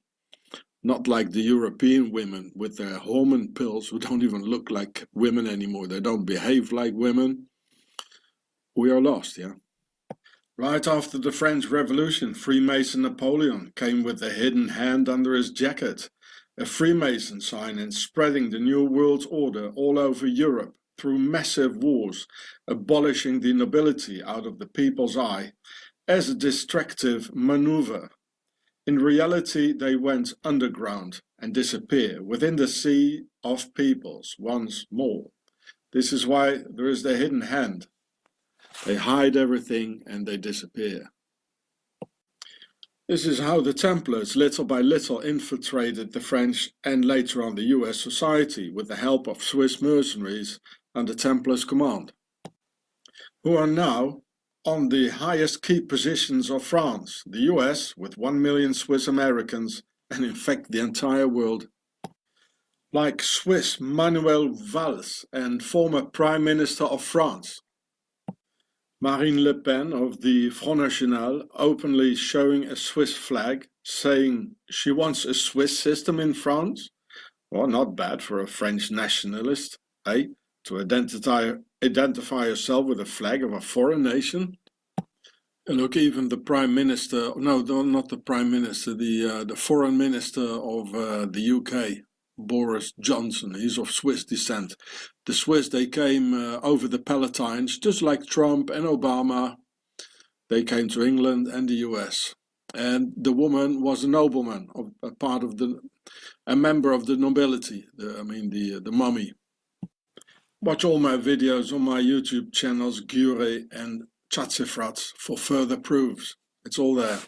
Not like the European women with their hormone pills who don't even look like women anymore. They don't behave like women. We are lost, yeah? Right after the French Revolution, Freemason Napoleon came with a hidden hand under his jacket, a Freemason sign, and spreading the New World Order all over Europe through massive wars, abolishing the nobility out of the people's eye as a distractive maneuver. In reality, they went underground and disappear within the sea of peoples once more. This is why there is the hidden hand. They hide everything and they disappear. This is how the Templars little by little infiltrated the French and later on the US society with the help of Swiss mercenaries under Templars' command, who are now on the highest key positions of France, the US with 1 million Swiss Americans and in fact the entire world. Like Swiss Manuel Valls and former Prime Minister of France, Marine Le Pen of the Front National, openly showing a Swiss flag, saying she wants a Swiss system in France. Well, not bad for a French nationalist, eh? To identify herself with a flag of a foreign nation. And look, even the Prime Minister, no, not the Prime Minister, the Foreign Minister of the UK, Boris Johnson, he's of Swiss descent. The Swiss, they came over the Palatines, just like Trump and Obama. They came to England and the US. And the woman was a nobleman, a member of the nobility, the mummy. Watch all my videos on my YouTube channels, Gjure and Chatsefrat, for further proofs. It's all there.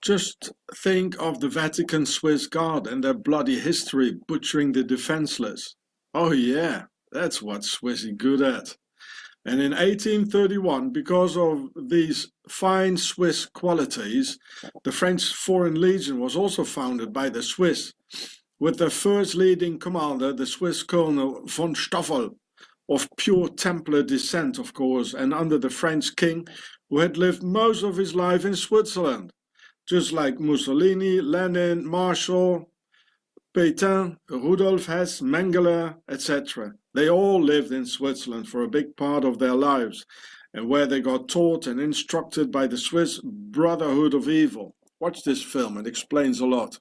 Just think of the Vatican Swiss Guard and their bloody history butchering the defenseless. Oh yeah, that's what Swiss is good at. And in 1831, because of these fine Swiss qualities, the French Foreign Legion was also founded by the Swiss, with their first leading commander, the Swiss Colonel von Stoffel, of pure Templar descent, of course, and under the French king, who had lived most of his life in Switzerland. just like Mussolini, Lenin, Marshall, Pétain, Rudolf Hess, Mengele, etc. They all lived in Switzerland for a big part of their lives, and where they got taught and instructed by the Swiss Brotherhood of Evil. Watch this film, it explains a lot.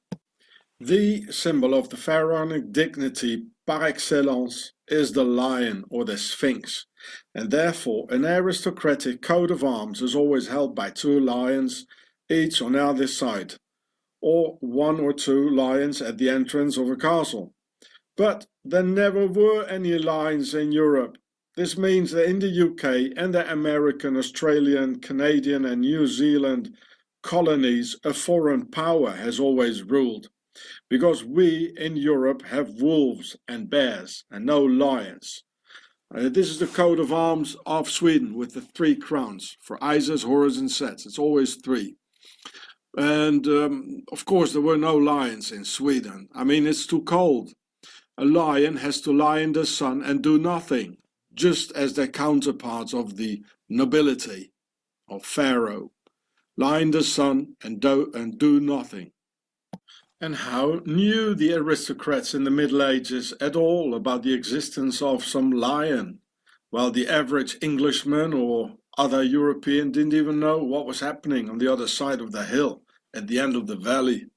The symbol of the pharaonic dignity par excellence is the lion or the sphinx, and therefore an aristocratic coat of arms is always held by two lions, each on either side, or one or two lions at the entrance of a castle. But there never were any lions in Europe. This means that in the UK and the American, Australian, Canadian and New Zealand colonies, a foreign power has always ruled, because we in Europe have wolves and bears and no lions. This is the coat of arms of Sweden with the 3 crowns for Isis, Horus and Set. It's always 3. And of course there were no lions in Sweden. I mean, it's too cold. A lion has to lie in the sun and do nothing, just as their counterparts of the nobility of Pharaoh lie in the sun and do nothing. And how knew the aristocrats in the Middle Ages at all about the existence of some lion, while the average Englishman or other European didn't even know what was happening on the other side of the hill, at the end of the valley?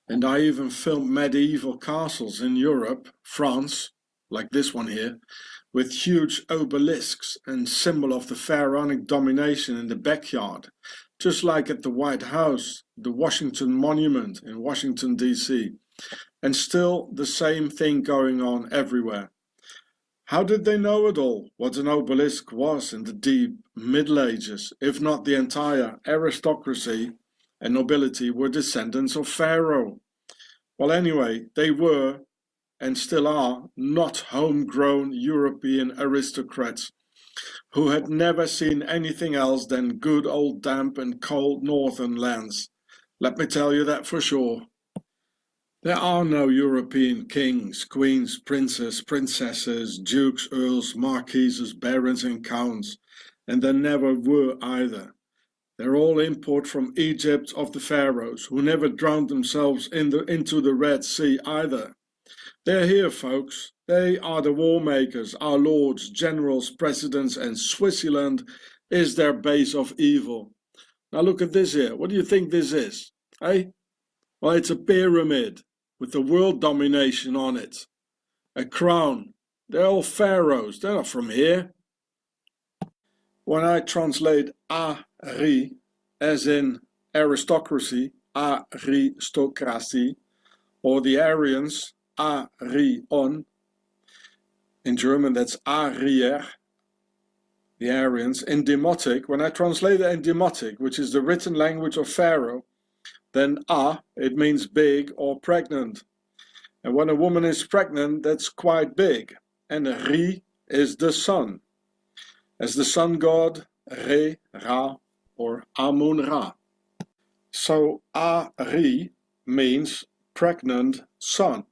And I even filmed medieval castles in Europe, France, like this one here, with huge obelisks and symbol of the pharaonic domination in the backyard, just like at the White House, the Washington Monument in Washington, D.C., and still the same thing going on everywhere. How did they know it all, what an obelisk was in the deep Middle Ages, if not the entire aristocracy and nobility were descendants of Pharaoh? Well, anyway, they were, and still are, not homegrown European aristocrats who had never seen anything else than good old damp and cold northern lands. Let me tell you that for sure. There are no European kings, queens, princes, princesses, dukes, earls, marquises, barons and counts, and there never were either. They're all import from Egypt of the pharaohs, who never drowned themselves into the Red Sea either. They're here, folks. They are the war makers, our lords, generals, presidents, and Switzerland is their base of evil. Now look at this here. What do you think this is? Eh? Well, it's a pyramid with the world domination on it. A crown. They're all pharaohs. They're not from here. When I translate Ari as in aristocracy, aristokratie, or the Aryans, Arion, in German that's Arier, the Aryans, in Demotic, when I translate it in Demotic, which is the written language of Pharaoh, then it means big or pregnant. And when a woman is pregnant, that's quite big. And Ri is the sun. As the sun god, Re, Ra, or Amun-Ra. So Ari means pregnant sun,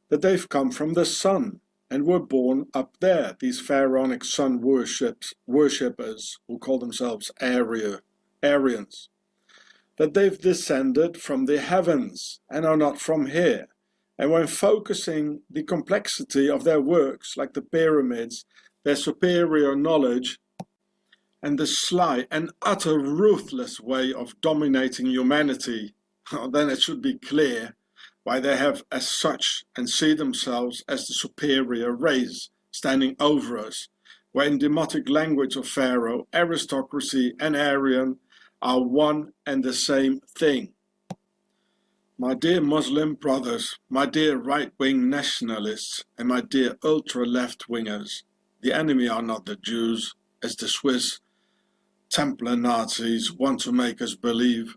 that they've come from the sun and were born up there, these pharaonic sun worshippers who call themselves Aryans, that they've descended from the heavens and are not from here. And when focusing the complexity of their works, like the pyramids, their superior knowledge, and the sly and utter ruthless way of dominating humanity, then it should be clear why they have as such and see themselves as the superior race standing over us, where in demotic language of Pharaoh, aristocracy and Aryan are one and the same thing. My dear Muslim brothers, my dear right-wing nationalists, and my dear ultra-left-wingers, the enemy are not the Jews, as the Swiss Templar Nazis want to make us believe,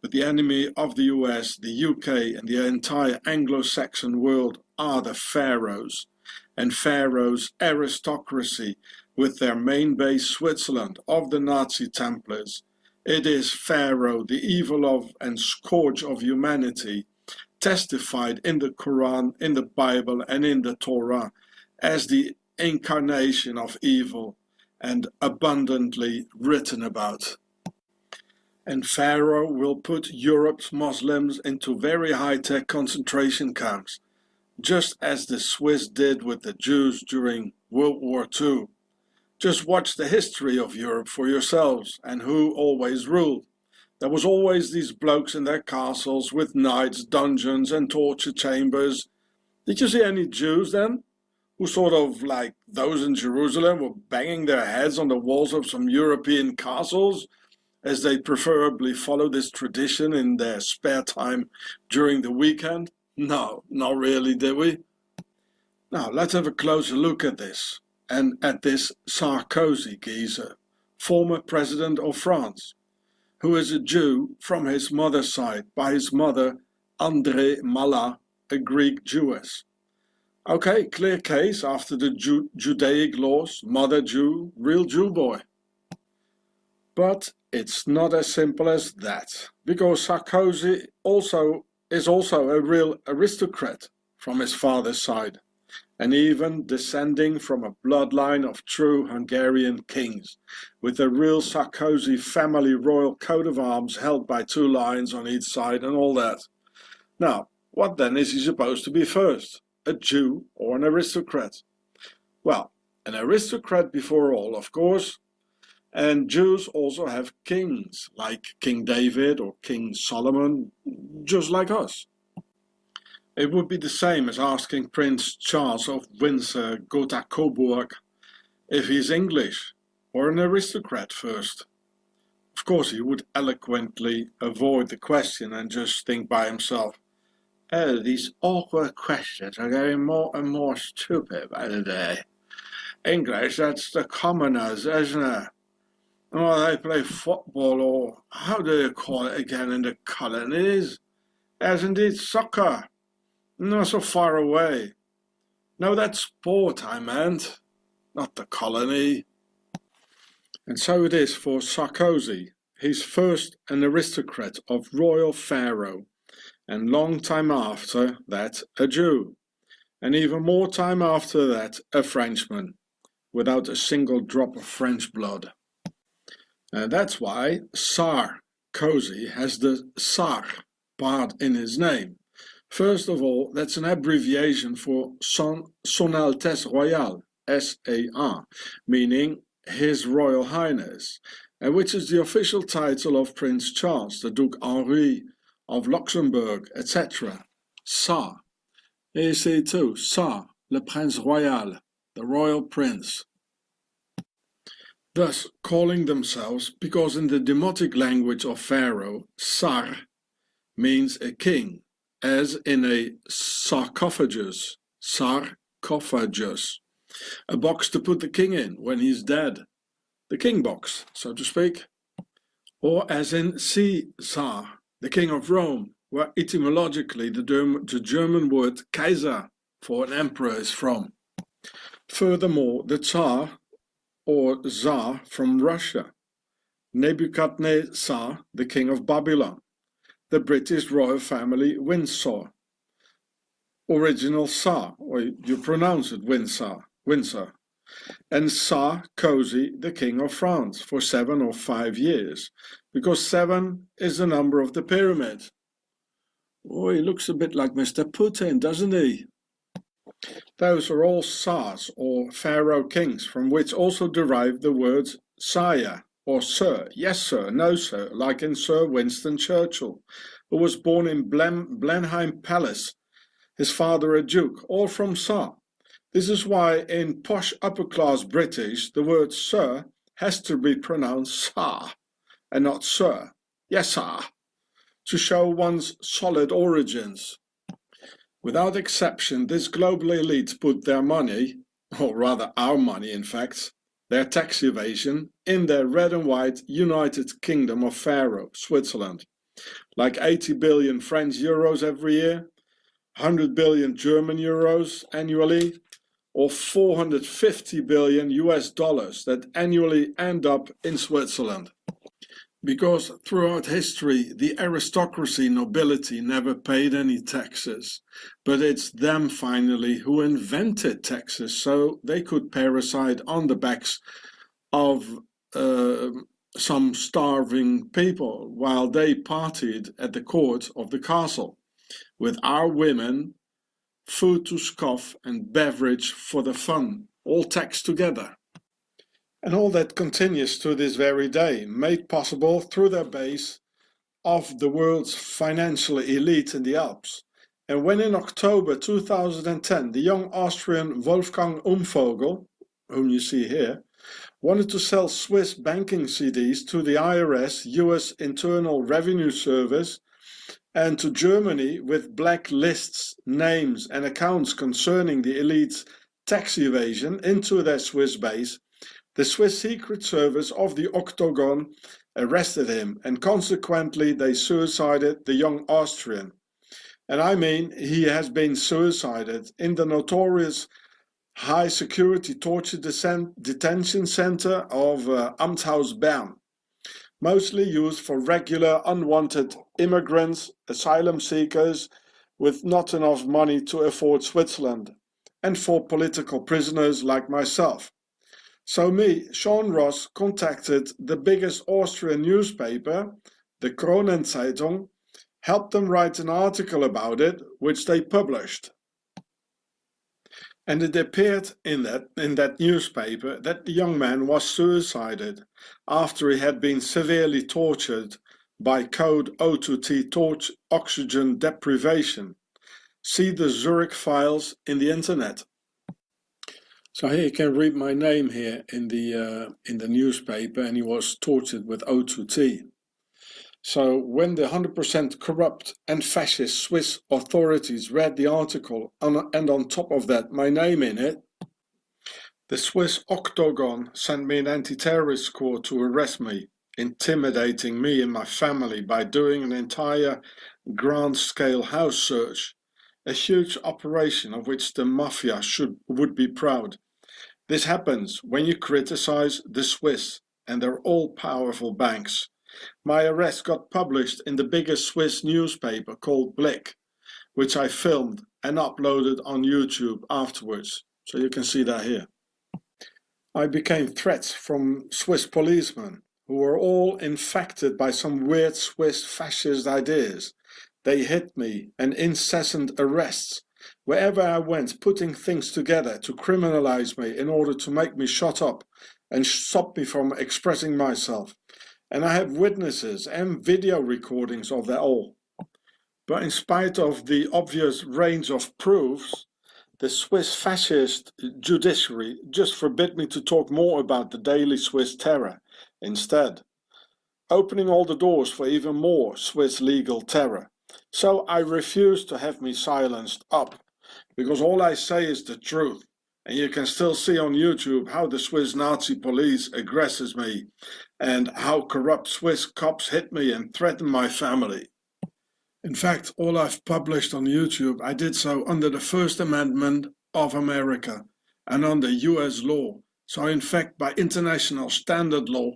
but the enemy of the US, the UK, and the entire Anglo-Saxon world are the pharaohs, and Pharaoh's aristocracy, with their main base Switzerland, of the Nazi Templars. It is Pharaoh, the evil of and scourge of humanity, testified in the Quran, in the Bible, and in the Torah, as the incarnation of evil, and abundantly written about. And Pharaoh will put Europe's Muslims into very high-tech concentration camps, just as the Swiss did with the Jews during World War II. Just watch the history of Europe for yourselves and who always ruled. There was always these blokes in their castles with knights, dungeons and torture chambers. Did you see any Jews then? Who sort of like those in Jerusalem were banging their heads on the walls of some European castles, as they preferably follow this tradition in their spare time during the weekend? No, not really, did we? Now let's have a closer look at this, and at this Sarkozy geezer, former president of France, who is a Jew from his mother's side, by his mother André Mallat, a Greek Jewess. Okay, clear case after the Judaic laws, mother Jew, real Jew boy. But it's not as simple as that, because Sarkozy is also a real aristocrat from his father's side, and even descending from a bloodline of true Hungarian kings, with a real Sarkozy family royal coat of arms held by 2 lions on each side and all that. Now, what then is he supposed to be first? A Jew or an aristocrat? Well, an aristocrat before all, of course. And Jews also have kings, like King David or King Solomon, just like us. It would be the same as asking Prince Charles of Windsor-Gotha-Coburg if he's English or an aristocrat first. Of course, he would eloquently avoid the question and just think by himself, "Oh, these awkward questions are getting more and more stupid by the day. English, that's the commoners, isn't it? Oh, they play football, or how do they call it again in the colonies? As indeed soccer. Not so far away. No, that's sport I meant, not the colony." And so it is for Sarkozy. He's first an aristocrat of royal Pharaoh, and long time after that a Jew, and even more time after that a Frenchman, without a single drop of French blood. And that's why Sarkozy has the Sar part in his name. First of all, that's an abbreviation for Son Altesse Royale, SAR, meaning His Royal Highness, and which is the official title of Prince Charles, the Duke Henri of Luxembourg, etc. Sar. Here you see too, Sar, le Prince Royal, the Royal Prince. Thus calling themselves, because in the demotic language of Pharaoh, Sar means a king, as in a sarcophagus, a box to put the king in when he's dead, the king box, so to speak. Or as in Caesar, the king of Rome, where etymologically the German word Kaiser for an emperor is from. Furthermore, the Tsar or Tsar from Russia, Nebuchadnezzar, the king of Babylon, the British royal family Windsor, original Tsar, or you pronounce it Windsor, and Sarkozy, the king of France, for 7 or 5 years, because 7 is the number of the pyramid. Oh, he looks a bit like Mr. Putin, doesn't he? Those are all Tsars, or pharaoh kings, from which also derive the words sire, or sir, yes sir, no sir, like in Sir Winston Churchill, who was born in Blenheim Palace, his father a duke, all from Tsar. This is why in posh upper-class British the word sir has to be pronounced sar, and not sir, yes sir, to show one's solid origins. Without exception, this global elite put their money, or rather our money in fact, their tax evasion, in their red and white United Kingdom of Pharaoh, Switzerland. Like 80 billion French euros every year, 100 billion German euros annually, or 450 billion US dollars that annually end up in Switzerland. Because throughout history, the aristocracy nobility never paid any taxes, but it's them finally who invented taxes so they could parasite on the backs of some starving people while they partied at the court of the castle, with our women, food to scoff and beverage for the fun, all taxed together. And all that continues to this very day, made possible through their base of the world's financial elite in the Alps. And when in October 2010 the young Austrian Wolfgang Umvogel, whom you see here, wanted to sell Swiss banking CDs to the IRS, US Internal Revenue Service, and to Germany with black lists, names and accounts concerning the elite's tax evasion into their Swiss base, the Swiss Secret Service of the Octagon arrested him, and consequently they suicided the young Austrian. And I mean, he has been suicided in the notorious high security torture detention center of Amtshaus Bern, mostly used for regular unwanted immigrants, asylum seekers with not enough money to afford Switzerland, and for political prisoners like myself. So me, Sean Hross, contacted the biggest Austrian newspaper, the Kronenzeitung, helped them write an article about it, which they published. And it appeared in that newspaper that the young man was suicided after he had been severely tortured by code O2T oxygen deprivation. See the Zurich files in the internet. So here you can read my name here in the newspaper, and he was tortured with O2T. So when the 100% corrupt and fascist Swiss authorities read the article and on top of that my name in it, the Swiss Octagon sent me an anti-terrorist squad to arrest me, intimidating me and my family by doing an entire grand-scale house search, a huge operation of which the mafia would be proud. This happens when you criticize the Swiss and their all-powerful banks. My arrest got published in the biggest Swiss newspaper called Blick, which I filmed and uploaded on YouTube afterwards, so you can see that here. I became threats from Swiss policemen who were all infected by some weird Swiss fascist ideas. They hit me and incessant arrests wherever I went, putting things together to criminalize me in order to make me shut up and stop me from expressing myself. And I have witnesses and video recordings of that all. But in spite of the obvious range of proofs, the Swiss fascist judiciary just forbid me to talk more about the daily Swiss terror instead, opening all the doors for even more Swiss legal terror. So I refuse to have me silenced up, because all I say is the truth, and you can still see on YouTube how the Swiss Nazi police aggresses me, and how corrupt Swiss cops hit me and threaten my family. In fact, all I've published on YouTube, I did so under the First Amendment of America and under US law. So in fact, by international standard law,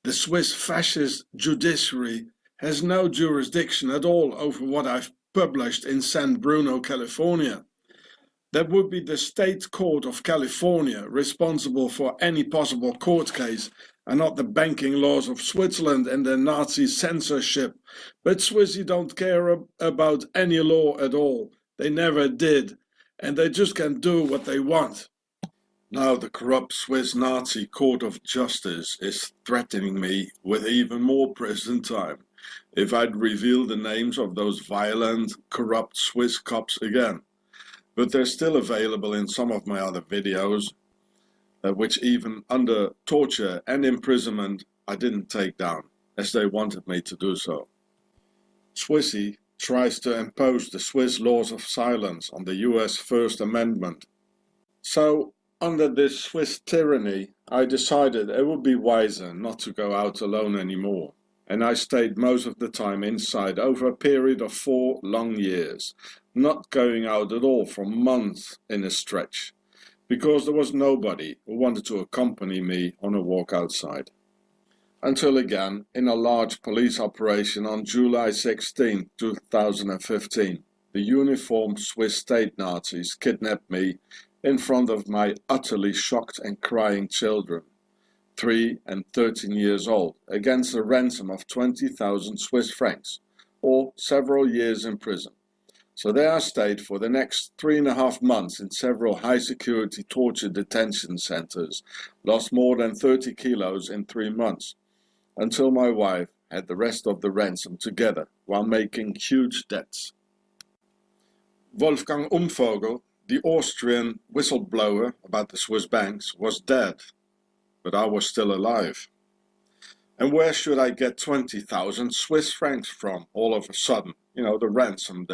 the Swiss fascist judiciary has no jurisdiction at all over what I've published in San Bruno, California. That would be the State Court of California responsible for any possible court case, and not the banking laws of Switzerland and their Nazi censorship. But Swissy don't care about any law at all. They never did, and they just can do what they want. Now the corrupt Swiss Nazi Court of Justice is threatening me with even more prison time if I'd reveal the names of those violent, corrupt Swiss cops again. But they're still available in some of my other videos, which even under torture and imprisonment I didn't take down, as they wanted me to do so. Swissy tries to impose the Swiss laws of silence on the US First Amendment. So, under this Swiss tyranny, I decided it would be wiser not to go out alone anymore, and I stayed most of the time inside over a period of 4 long years, not going out at all for months in a stretch, because there was nobody who wanted to accompany me on a walk outside. Until again, in a large police operation on July 16, 2015, the uniformed Swiss state Nazis kidnapped me in front of my utterly shocked and crying children. 3 and 13 years old, against a ransom of 20,000 Swiss francs, or several years in prison. So there I stayed for the next 3.5 months in several high-security torture detention centers, lost more than 30 kilos in 3 months, until my wife had the rest of the ransom together while making huge debts. Wolfgang Umvogel, the Austrian whistleblower about the Swiss banks, was dead, but I was still alive. And where should I get 20,000 Swiss francs from all of a sudden? You know, the ransom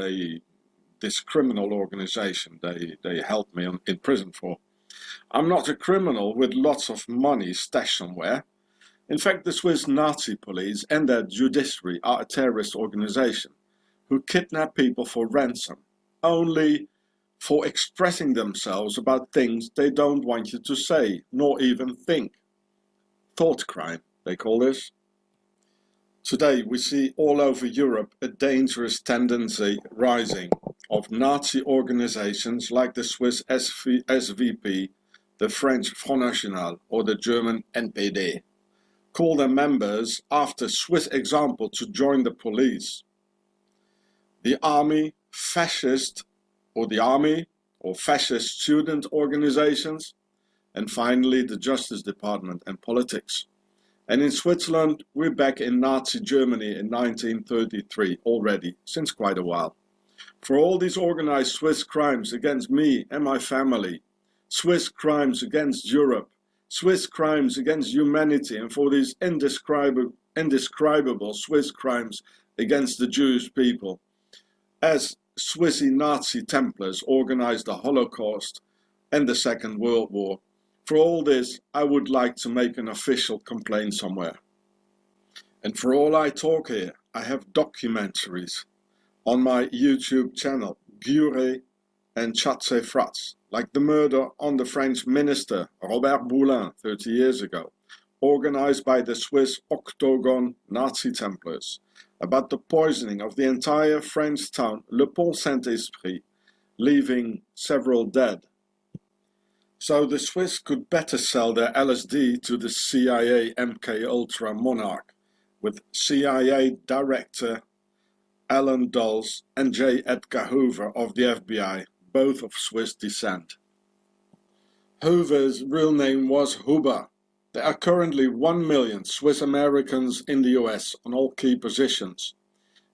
this criminal organization they held me in prison for. I'm not a criminal with lots of money stashed somewhere. In fact, the Swiss Nazi police and their judiciary are a terrorist organization who kidnap people for ransom, only for expressing themselves about things they don't want you to say, nor even think. Thought crime, they call this. Today we see all over Europe a dangerous tendency rising of Nazi organizations like the Swiss SVP, the French Front National, or the German NPD. Call their members after Swiss example to join the police. The army, fascist student organizations, and finally the Justice Department and politics. And in Switzerland, we're back in Nazi Germany in 1933 already, since quite a while. For all these organized Swiss crimes against me and my family, Swiss crimes against Europe, Swiss crimes against humanity, and for these indescribable Swiss crimes against the Jewish people, as Swissy Nazi Templars organized the Holocaust and the Second World War. For all this, I would like to make an official complaint somewhere. And for all I talk here, I have documentaries on my YouTube channel, Gjure and Chatsé Frats, like the murder on the French minister Robert Boulin 30 years ago, organized by the Swiss Octagon Nazi Templars, about the poisoning of the entire French town Le Pont Saint-Esprit, leaving several dead. So the Swiss could better sell their LSD to the CIA MK-Ultra monarch, with CIA Director Alan Dulles and J. Edgar Hoover of the FBI, both of Swiss descent. Hoover's real name was Huber. There are currently 1 million Swiss Americans in the US on all key positions.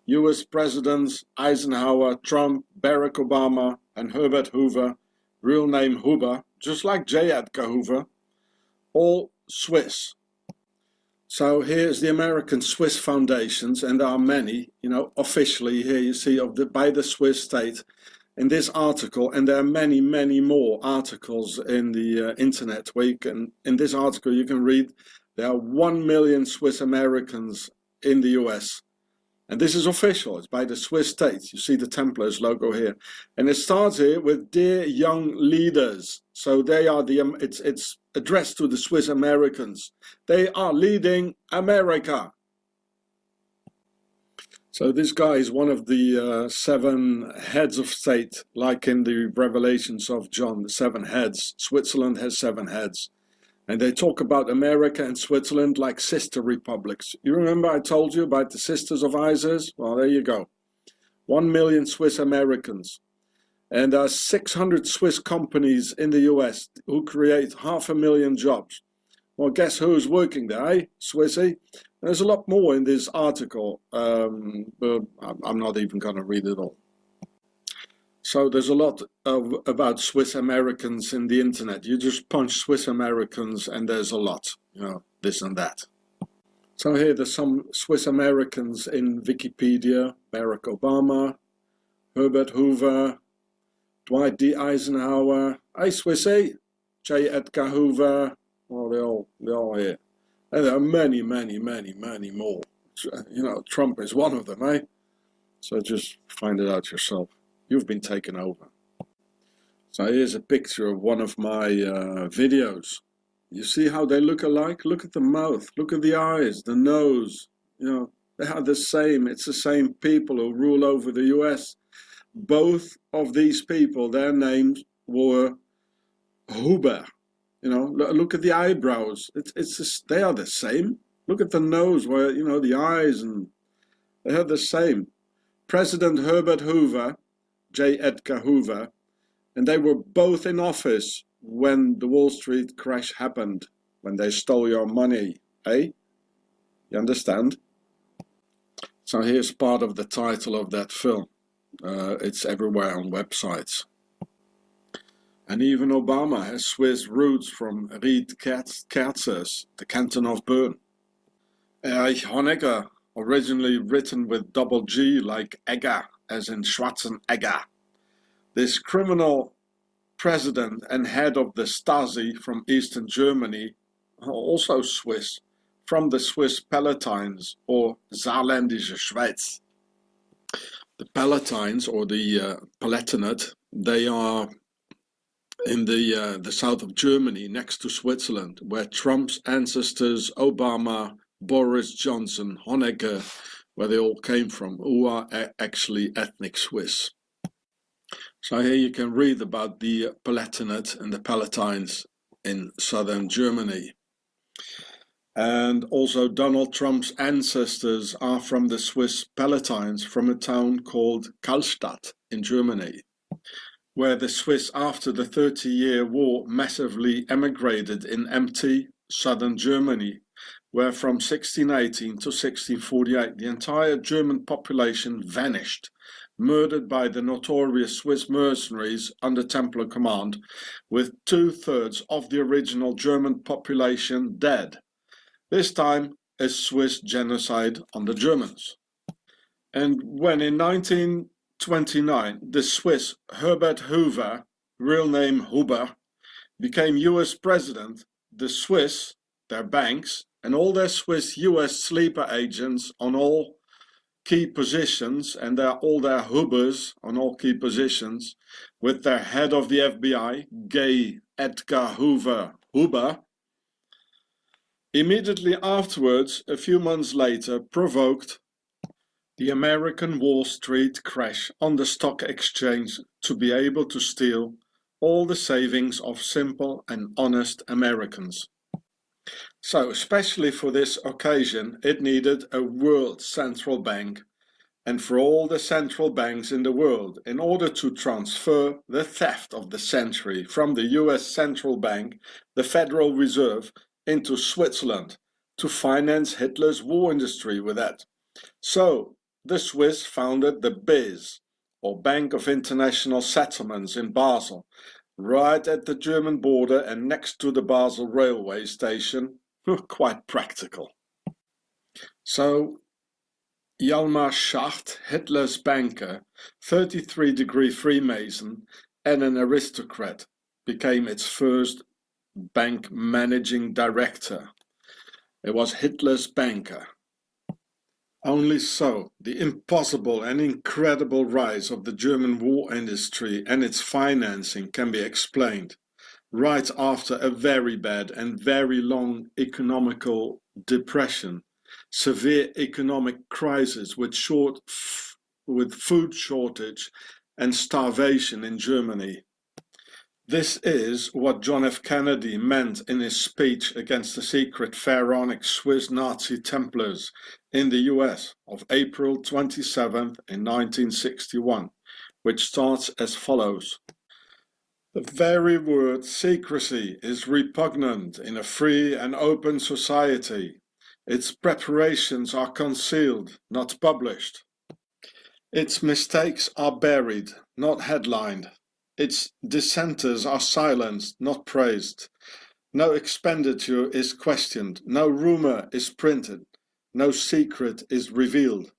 US Presidents Eisenhower, Trump, Barack Obama and Herbert Hoover, real name Huber, just like J. Edgar Hoover, all Swiss. So here's the American Swiss foundations, and there are many, officially here you see by the Swiss state in this article, and there are many, many more articles in the internet where you can, in this article you can read there are 1 million Swiss Americans in the US. And this is official, it's by the Swiss state. You see the Templars logo here. And it starts here with Dear Young Leaders. So they are it's addressed to the Swiss Americans. They are leading America. So this guy is one of the 7 heads of state, like in the Revelations of John, the 7 heads. Switzerland has 7 heads. And they talk about America and Switzerland like sister republics. You remember I told you about the Sisters of Isis? Well, there you go. 1 million Swiss Americans. And there are 600 Swiss companies in the US who create 500,000 jobs. Well, guess who's working there, eh? Swissy? There's a lot more in this article, but I'm not even going to read it all. So there's a lot about Swiss Americans in the internet. You just punch Swiss Americans and there's a lot, this and that. So here there's some Swiss Americans in Wikipedia: Barack Obama, Herbert Hoover, Dwight D. Eisenhower, hey Swissy, J. Edgar Hoover. Well, they're all here. And there are many, many, many, many more. Trump is one of them, eh? So just find it out yourself. You've been taken over. So here's a picture of one of my videos. You see how they look alike? Look at the mouth, look at the eyes, the nose. They are the same. It's the same people who rule over the US. Both of these people, their names were Huber. You know, look at the eyebrows. It's just, they are the same. Look at the nose, where, you know, the eyes, and they are the same. President Herbert Hoover, J. Edgar Hoover, and they were both in office when the Wall Street crash happened, when they stole your money, eh? You understand? So here's part of the title of that film. It's everywhere on websites. And even Obama has Swiss roots from Ried Kerzers, the canton of Bern. Erich Honecker, originally written with double G like Egger, as in Schwarzenegger. This criminal president and head of the Stasi from Eastern Germany, also Swiss, from the Swiss Palatines or Saarländische Schweiz. The Palatines, or the Palatinate, they are in the south of Germany, next to Switzerland, where Trump's ancestors, Obama, Boris Johnson, Honecker, where they all came from, who are actually ethnic Swiss. So here you can read about the Palatinate and the Palatines in southern Germany. And also Donald Trump's ancestors are from the Swiss Palatines, from a town called Kallstadt in Germany, where the Swiss after the 30-year war massively emigrated in empty southern Germany, where from 1618 to 1648 the entire German population vanished, murdered by the notorious Swiss mercenaries under Templar command, with 2/3 of the original German population dead. This time a Swiss genocide on the Germans. And when in 1929 the Swiss Herbert Hoover, real name Huber, became US president, the Swiss, their banks, and all their Swiss US sleeper agents on all key positions, and all their Hubers on all key positions, with their head of the FBI, J. Edgar Hoover, immediately afterwards, a few months later, provoked the American Wall Street crash on the stock exchange to be able to steal all the savings of simple and honest Americans. So, especially for this occasion, it needed a world central bank, and for all the central banks in the world, in order to transfer the theft of the century from the US Central Bank, the Federal Reserve, into Switzerland, to finance Hitler's war industry with that. So, the Swiss founded the BIS, or Bank of International Settlements, in Basel, right at the German border and next to the Basel railway station. Quite practical. So, Hjalmar Schacht, Hitler's banker, 33-degree Freemason and an aristocrat, became its first bank managing director. It was Hitler's banker. Only so, the impossible and incredible rise of the German war industry and its financing can be explained, right after a very bad and very long economical depression, severe economic crisis with food shortage and starvation in Germany. This is what John F. Kennedy meant in his speech against the secret pharaonic Swiss Nazi Templars in the US of April 27th in 1961, which starts as follows. The very word secrecy is repugnant in a free and open society. Its preparations are concealed, not published. Its mistakes are buried, not headlined. Its dissenters are silenced, not praised. No expenditure is questioned, no rumor is printed, no secret is revealed.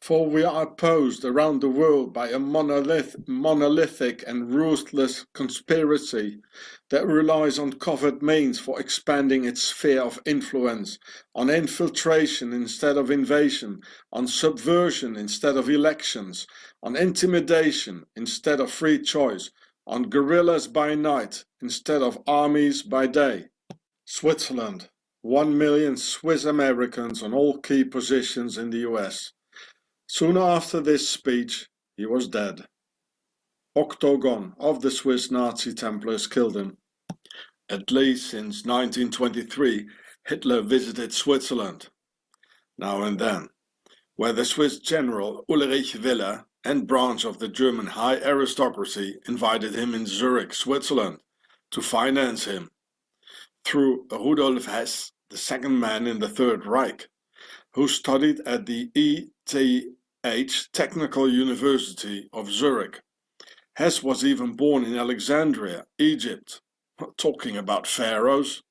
For we are opposed around the world by a monolithic and ruthless conspiracy that relies on covert means for expanding its sphere of influence, on infiltration instead of invasion, on subversion instead of elections, on intimidation instead of free choice, on guerrillas by night instead of armies by day. Switzerland, 1 million Swiss Americans on all key positions in the US. Soon after this speech, he was dead. Octagon of the Swiss Nazi Templars killed him. At least since 1923, Hitler visited Switzerland, now and then, where the Swiss general Ulrich Wille and branch of the German high aristocracy invited him in Zurich, Switzerland, to finance him, through Rudolf Hess, the second man in the Third Reich, who studied at the ETH Technical University of Zurich. Hess was even born in Alexandria, Egypt. Talking about pharaohs.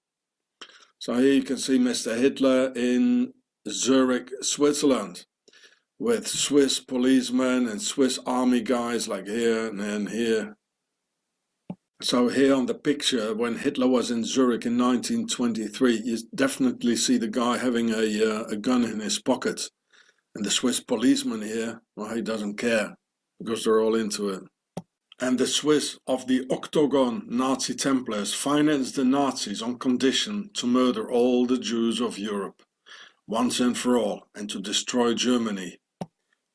So here you can see Mr. Hitler in Zurich, Switzerland, with Swiss policemen and Swiss army guys like here and then here. So here on the picture, when Hitler was in Zurich in 1923, you definitely see the guy having a gun in his pocket. And the Swiss policeman here, well, he doesn't care, because they're all into it. And the Swiss of the Octagon Nazi Templars financed the Nazis on condition to murder all the Jews of Europe, once and for all, and to destroy Germany.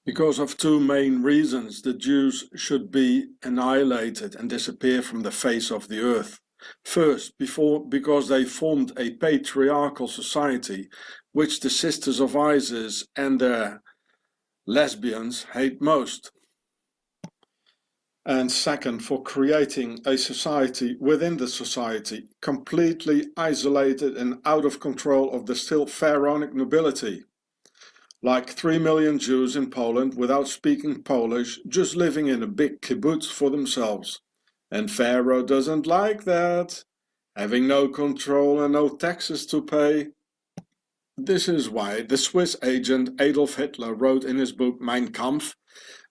Because of two main reasons, the Jews should be annihilated and disappear from the face of the earth. First, because they formed a patriarchal society, which the sisters of ISIS and their lesbians hate most. And second, for creating a society within the society, completely isolated and out of control of the still pharaonic nobility. Like 3 million Jews in Poland without speaking Polish, just living in a big kibbutz for themselves. And Pharaoh doesn't like that, having no control and no taxes to pay. This is why the Swiss agent Adolf Hitler wrote in his book Mein Kampf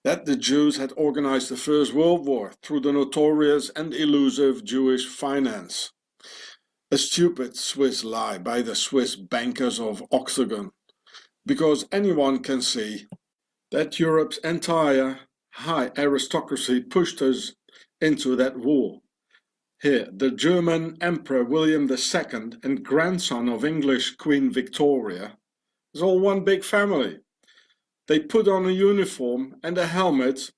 that the Jews had organized the First World War through the notorious and elusive Jewish finance. A stupid Swiss lie by the Swiss bankers of Octagon, because anyone can see that Europe's entire high aristocracy pushed us into that war. Here, the German Emperor William II and grandson of English Queen Victoria is all one big family. They put on a uniform and a helmet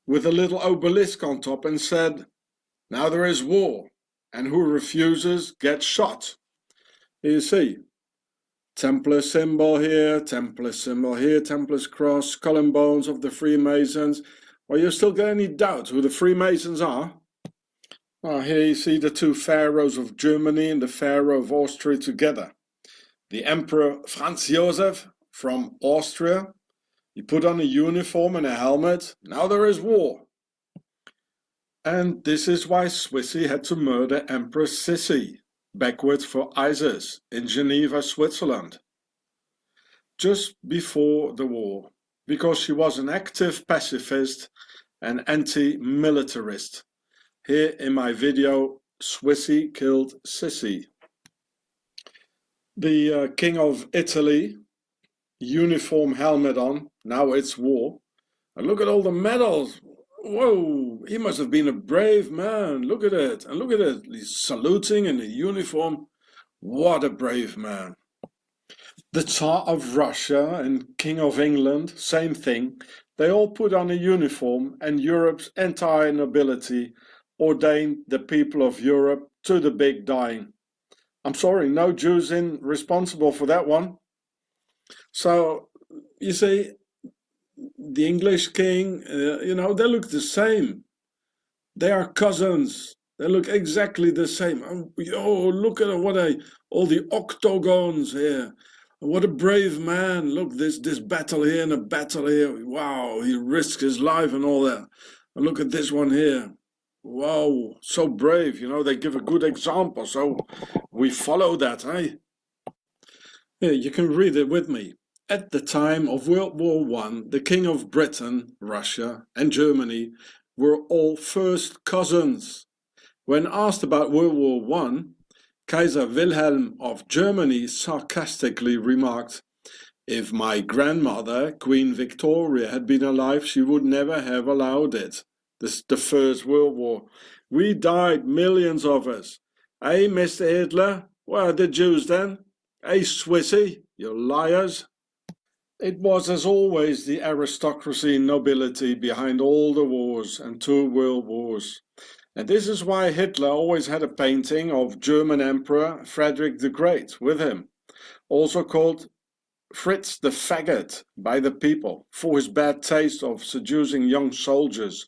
with a little obelisk on top and said, "Now there is war, and who refuses gets shot." You see, Templar symbol here, Templar's cross, skull and bones of the Freemasons. Well, you still got any doubt who the Freemasons are? Well, here you see the two pharaohs of Germany and the pharaoh of Austria together. The Emperor Franz Joseph from Austria. He put on a uniform and a helmet. Now there is war. And this is why Swissy had to murder Empress Sissi, backwards for ISIS, in Geneva, Switzerland, just before the war, because she was an active pacifist and anti-militarist. Here in my video, Swissy killed Sissi. The King of Italy, uniform, helmet on, now it's war. And look at all the medals. Whoa, he must have been a brave man. Look at it. And look at it. He's saluting in a uniform. What a brave man. The Tsar of Russia and King of England, same thing. They all put on a uniform, and Europe's entire nobility ordained the people of Europe to the big dying. I'm sorry, no Jews responsible for that one. So, you see, the English king, they look the same. They are cousins. They look exactly the same. Oh, look at all the octagons here. What a brave man. Look, this battle here and a battle here. Wow, he risks his life and all that. And look at this one here. Wow, so brave. They give a good example. So we follow that, eh? Here, you can read it with me. At the time of World War I, the King of Britain, Russia, and Germany were all first cousins. When asked about World War I, Kaiser Wilhelm of Germany sarcastically remarked, "If my grandmother, Queen Victoria, had been alive, she would never have allowed it." This is the First World War. We died, millions of us. Hey, Mr. Hitler, where are the Jews then? Hey, Swissy, you liars. It was, as always, the aristocracy and nobility behind all the wars and 2 world wars. And this is why Hitler always had a painting of German Emperor Frederick the Great with him, also called Fritz the Faggot by the people for his bad taste of seducing young soldiers,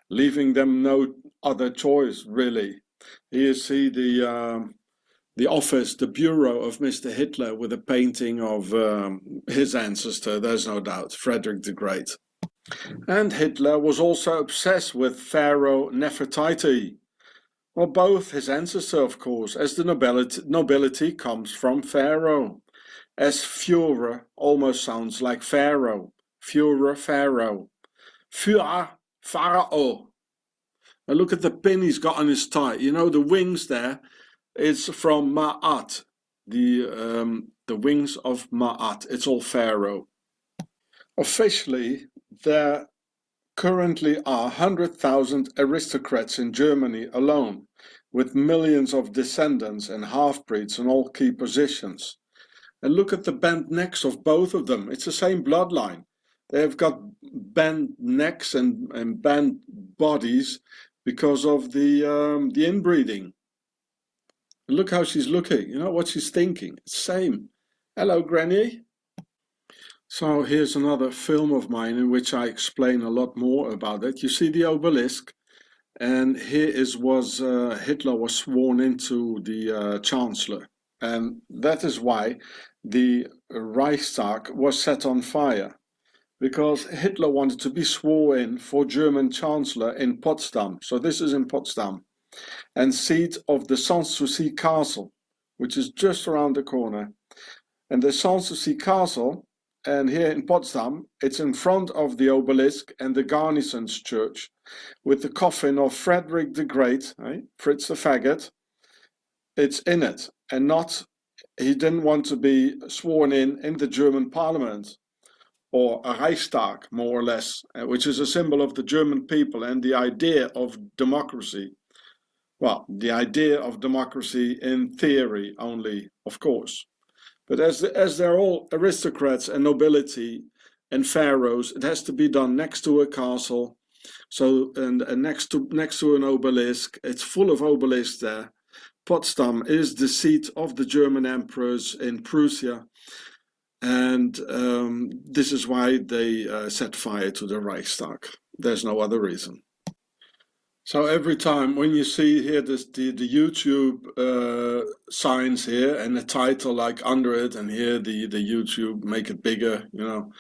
leaving them no other choice really. Here you see the office, the bureau of Mr. Hitler with a painting of his ancestor, there's no doubt, Frederick the Great. And Hitler was also obsessed with Pharaoh Nefertiti. Well, both his ancestor, of course, as the nobility comes from Pharaoh. As Führer almost sounds like Pharaoh. Führer, Pharaoh. Führer, Pharaoh. And look at the pin he's got on his tie. You know, the wings there, it's from Ma'at. The wings of Ma'at. It's all Pharaoh. Officially, there currently are 100,000 aristocrats in Germany alone, with millions of descendants and half-breeds in all key positions. And look at the bent necks of both of them. It's the same bloodline. They have got bent necks and bent bodies because of the inbreeding. Look how she's looking. You know what she's thinking. Same. Hello, Granny. So here's another film of mine in which I explain a lot more about it. You see the obelisk, and here was Hitler was sworn into the chancellor, and that is why the Reichstag was set on fire, because Hitler wanted to be sworn in for German chancellor in Potsdam. So this is in Potsdam, and seat of the Sanssouci castle, which is just around the corner. And the Sanssouci castle, and here in Potsdam, it's in front of the obelisk and the Garnisons Church, with the coffin of Frederick the Great, Fritz the Faggot. It's in it, and not, he didn't want to be sworn in the German parliament, or a Reichstag, more or less, which is a symbol of the German people and the idea of democracy. Well, the idea of democracy in theory only, of course. But as they're all aristocrats and nobility and pharaohs, it has to be done next to a castle, so and next to an obelisk. It's full of obelisks there. Potsdam is the seat of the German emperors in Prussia, and this is why they set fire to the Reichstag. There's no other reason. So every time when you see here the YouTube signs here and the title like under it, and here the YouTube, make it bigger, you know,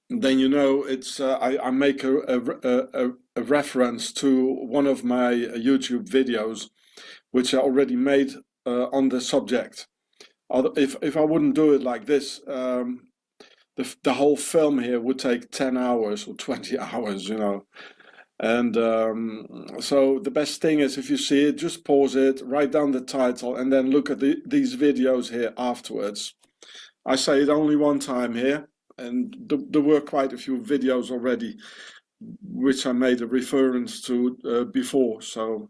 then you know it's I make a reference to one of my YouTube videos, which I already made on the subject. If I wouldn't do it like this, the whole film here would take 10 hours or 20 hours, you know. And so the best thing is, if you see it, just pause it, write down the title, and then look at these videos here afterwards. I say it only one time here, and there were quite a few videos already which I made a reference to before. So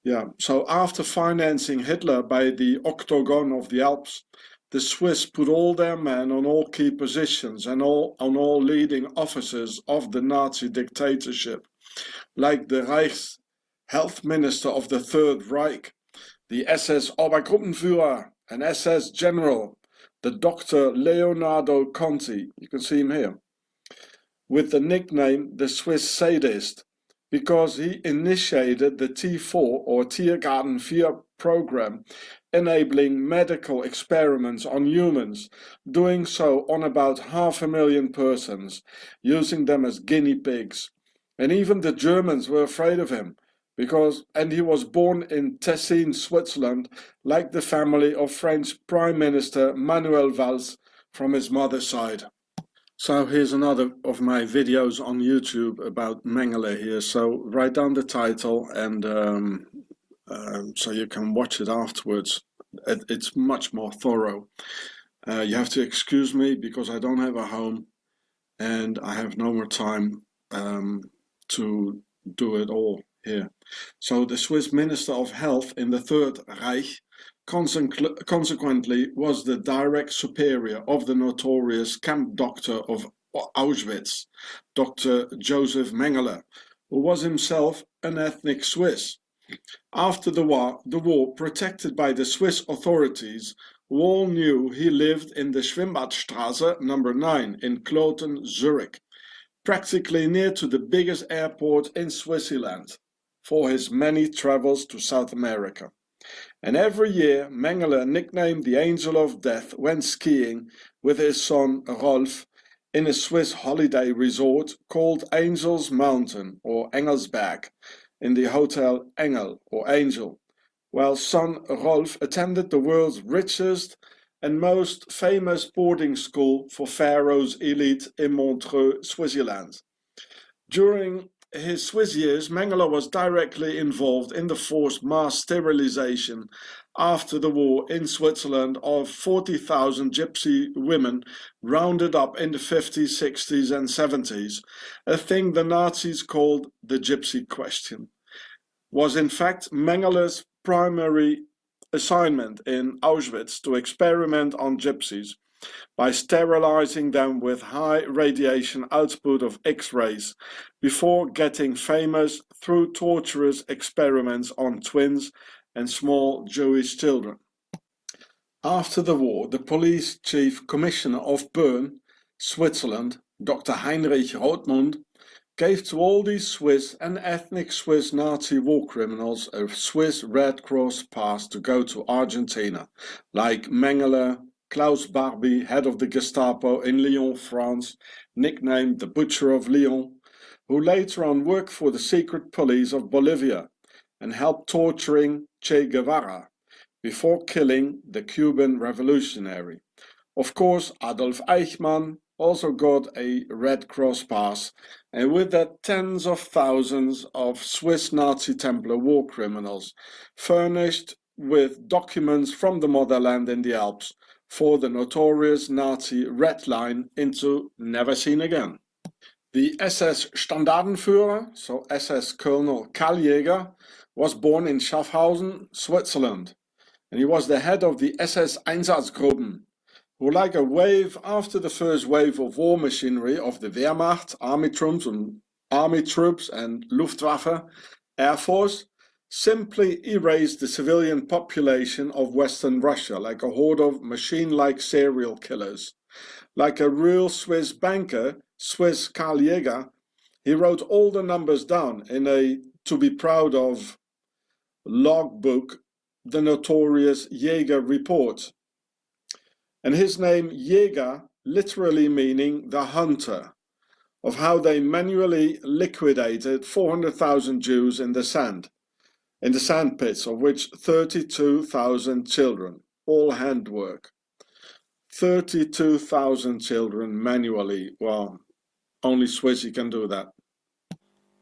yeah, so after financing Hitler by the Octagon of the Alps, the Swiss put all their men on all key positions and on all leading offices of the Nazi dictatorship, like the Reichs Health Minister of the Third Reich, the SS Obergruppenführer, an SS General, the Dr. Leonardo Conti, you can see him here, with the nickname the Swiss Sadist, because he initiated the T4 or Tiergarten 4 program, enabling medical experiments on humans, doing so on about 500,000 persons, using them as guinea pigs. And even the Germans were afraid of him, and he was born in Tessin, Switzerland, like the family of French Prime Minister Manuel Valls from his mother's side. So here's another of my videos on YouTube about Mengele here. So write down the title, and so you can watch it afterwards. It's much more thorough. You have to excuse me because I don't have a home and I have no more time to do it all here. So the Swiss Minister of Health in the Third Reich consequently was the direct superior of the notorious camp doctor of Auschwitz, Dr. Joseph Mengele, who was himself an ethnic Swiss. After the war, protected by the Swiss authorities, who all knew he lived in the Schwimmbadstraße number 9 in Kloten, Zurich, practically near to the biggest airport in Switzerland, for his many travels to South America. And every year Mengele, nicknamed the Angel of Death, went skiing with his son Rolf in a Swiss holiday resort called Angel's Mountain or Engelsberg in the Hotel Engel or Angel, while son Rolf attended the world's richest and most famous boarding school for Pharaoh's elite in Montreux, Switzerland. During his Swiss years, Mengele was directly involved in the forced mass sterilization after the war in Switzerland of 40,000 gypsy women rounded up in the 50s, 60s and 70s, a thing the Nazis called the Gypsy Question. Was in fact Mengele's primary assignment in Auschwitz to experiment on gypsies by sterilizing them with high radiation output of X-rays before getting famous through torturous experiments on twins and small Jewish children. After the war, the police chief commissioner of Bern, Switzerland, Dr. Heinrich Rothmund, gave to all these Swiss and ethnic Swiss Nazi war criminals a Swiss Red Cross pass to go to Argentina, like Mengele, Klaus Barbie, head of the Gestapo in Lyon, France, nicknamed the Butcher of Lyon, who later on worked for the secret police of Bolivia and helped torturing Che Guevara before killing the Cuban revolutionary. Of course, Adolf Eichmann also got a Red Cross pass, and with that tens of thousands of Swiss Nazi Templar war criminals furnished with documents from the motherland in the Alps for the notorious Nazi Red Line into never seen again. The SS Standartenführer, so SS Colonel Karl Jäger, was born in Schaffhausen, Switzerland, and he was the head of the SS Einsatzgruppen, who, like a wave after the first wave of war machinery of the Wehrmacht, army troops and Luftwaffe, Air Force, simply erased the civilian population of Western Russia like a horde of machine-like serial killers. Like a real Swiss banker, Swiss Karl Jäger, he wrote all the numbers down in a to be proud of logbook, the notorious Jäger Report. And his name Jäger literally meaning the hunter, of how they manually liquidated 400,000 Jews in the sand pits, of which 32,000 children, all handwork. 32,000 children manually. Well, only Swissy can do that.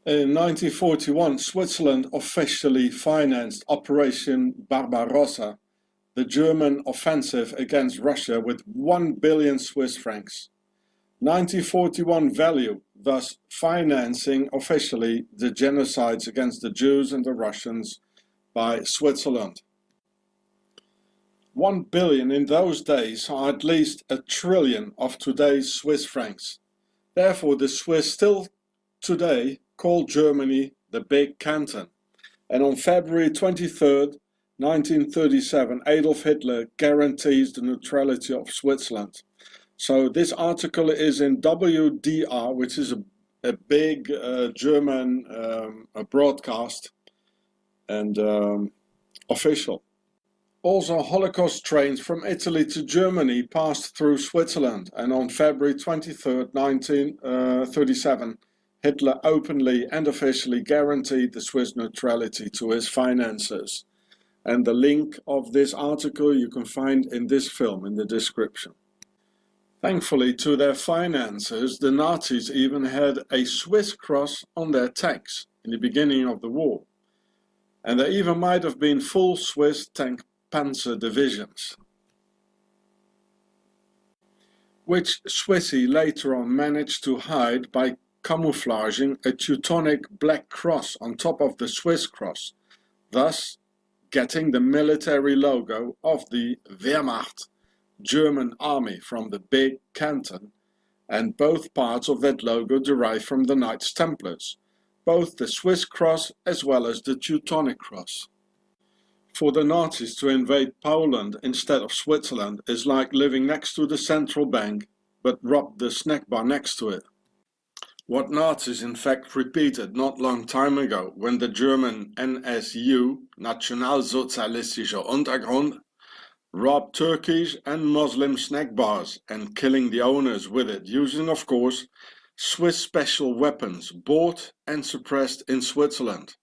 In 1941, Switzerland officially financed Operation Barbarossa, the German offensive against Russia, with 1 billion Swiss francs. 1941 value, thus financing officially the genocides against the Jews and the Russians by Switzerland. 1 billion in those days are at least 1 trillion of today's Swiss francs. Therefore, the Swiss still today call Germany the Big Canton. And on February 23rd, 1937, Adolf Hitler guarantees the neutrality of Switzerland. So this article is in WDR, which is a big German broadcast and official. Also, Holocaust trains from Italy to Germany passed through Switzerland, and on February 23rd, 1937, Hitler openly and officially guaranteed the Swiss neutrality to his finances. And the link of this article you can find in this film in the description. Thankfully, to their finances, the Nazis even had a Swiss cross on their tanks in the beginning of the war. And there even might have been full Swiss tank panzer divisions, which Swissy later on managed to hide by camouflaging a Teutonic black cross on top of the Swiss cross, thus getting the military logo of the Wehrmacht, German army, from the Big Canton, and both parts of that logo derive from the Knights Templars, both the Swiss cross as well as the Teutonic cross. For the Nazis to invade Poland instead of Switzerland is like living next to the central bank but rob the snack bar next to it. What Nazis in fact repeated not long time ago when the German NSU, Nationalsozialistischer Untergrund, robbed Turkish and Muslim snack bars and killing the owners with it, using of course Swiss special weapons bought and suppressed in Switzerland.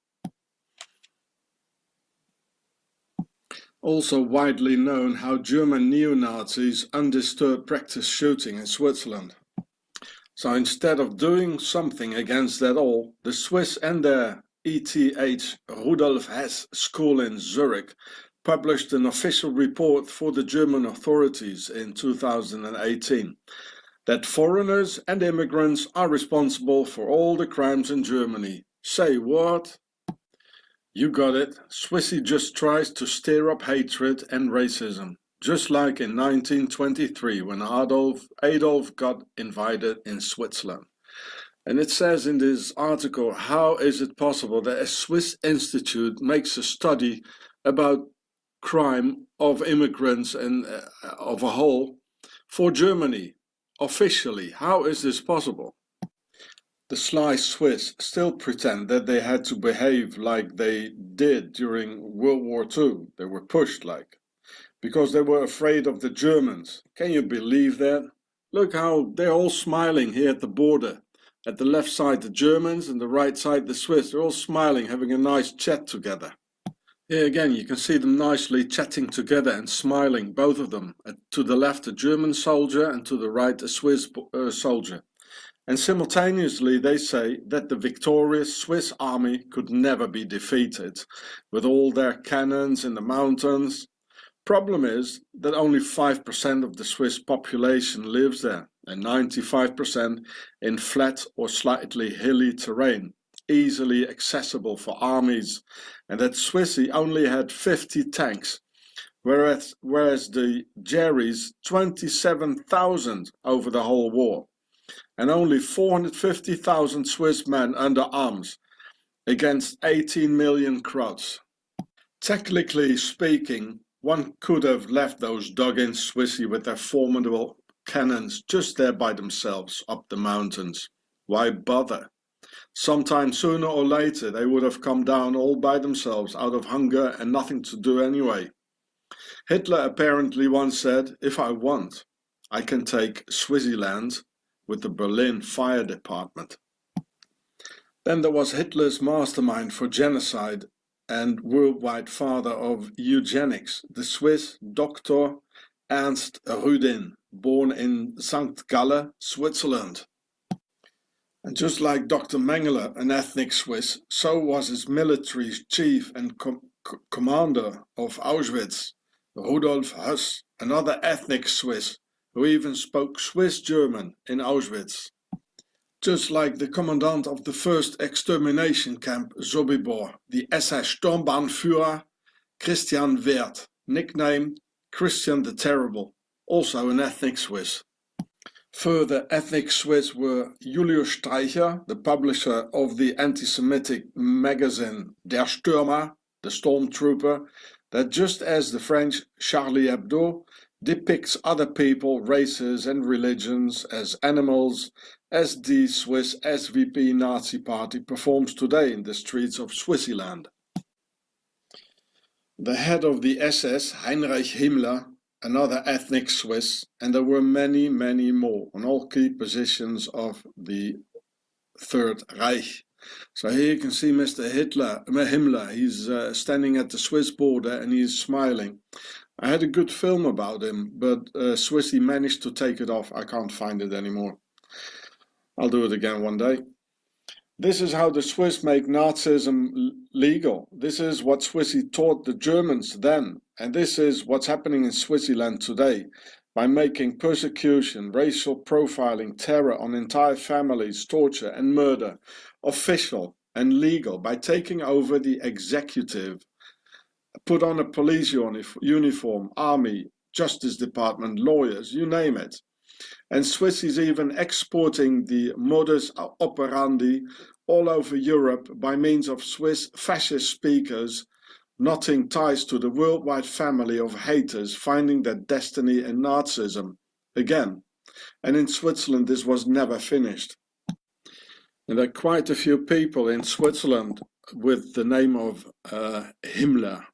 Also widely known how German neo-Nazis undisturbed practiced shooting in Switzerland. So instead of doing something against that all, the Swiss and their ETH Rudolf Hess School in Zurich published an official report for the German authorities in 2018 that foreigners and immigrants are responsible for all the crimes in Germany. Say what? You got it. Swissy just tries to stir up hatred and racism, just like in 1923 when Adolf got invited in Switzerland. And it says in this article, how is it possible that a Swiss institute makes a study about crime of immigrants and of a whole for Germany officially? How is this possible? The sly Swiss still pretend that they had to behave like they did during World War II. They were pushed because they were afraid of the Germans. Can you believe that? Look how they're all smiling here at the border. At the left side the Germans and the right side the Swiss. They're all smiling, having a nice chat together. Here again you can see them nicely chatting together and smiling, both of them. To the left a German soldier and to the right a Swiss soldier. And simultaneously they say that the victorious Swiss army could never be defeated, with all their cannons in the mountains. Problem is that only 5% of the Swiss population lives there, and 95% in flat or slightly hilly terrain, easily accessible for armies, and that Swissy only had 50 tanks, whereas the Jerry's 27,000 over the whole war. And only 450,000 Swiss men under arms against 18 million Croats. Technically speaking, one could have left those dug-in Swissy with their formidable cannons just there by themselves up the mountains. Why bother? Sometime sooner or later they would have come down all by themselves out of hunger and nothing to do anyway. Hitler apparently once said, if I want, I can take Switzerland with the Berlin Fire Department. Then there was Hitler's mastermind for genocide and worldwide father of eugenics, the Swiss Dr. Ernst Rudin, born in St.Bila, Switzerland. And just like Dr. Mengele, an ethnic Swiss, so was his military chief and commander of Auschwitz, Rudolf Höss, another ethnic Swiss, who even spoke Swiss German in Auschwitz. Just like the commandant of the first extermination camp, Sobibor, the SS Sturmbahnführer Christian Wert, nicknamed Christian the Terrible, also an ethnic Swiss. Further ethnic Swiss were Julius Streicher, the publisher of the anti-Semitic magazine Der Stürmer, the Stormtrooper, that just as the French Charlie Hebdo depicts other people, races and religions as animals, as the Swiss SVP Nazi Party performs today in the streets of Switzerland. The head of the SS, Heinrich Himmler, another ethnic Swiss, and there were many, many more on all key positions of the Third Reich. So here you can see Mr. Himmler, he's standing at the Swiss border and he's smiling. I had a good film about him, but Swissy managed to take it off. I can't find it anymore. I'll do it again one day. This is how the Swiss make Nazism legal. This is what Swissy taught the Germans then. And this is what's happening in Switzerland today. By making persecution, racial profiling, terror on entire families, torture and murder official and legal. By taking over the executive, put on a police uniform, army, justice department, lawyers, you name it. And Swiss is even exporting the modus operandi all over Europe by means of Swiss fascist speakers knotting ties to the worldwide family of haters finding their destiny in Nazism again. And in Switzerland this was never finished. And there are quite a few people in Switzerland with the name of Himmler.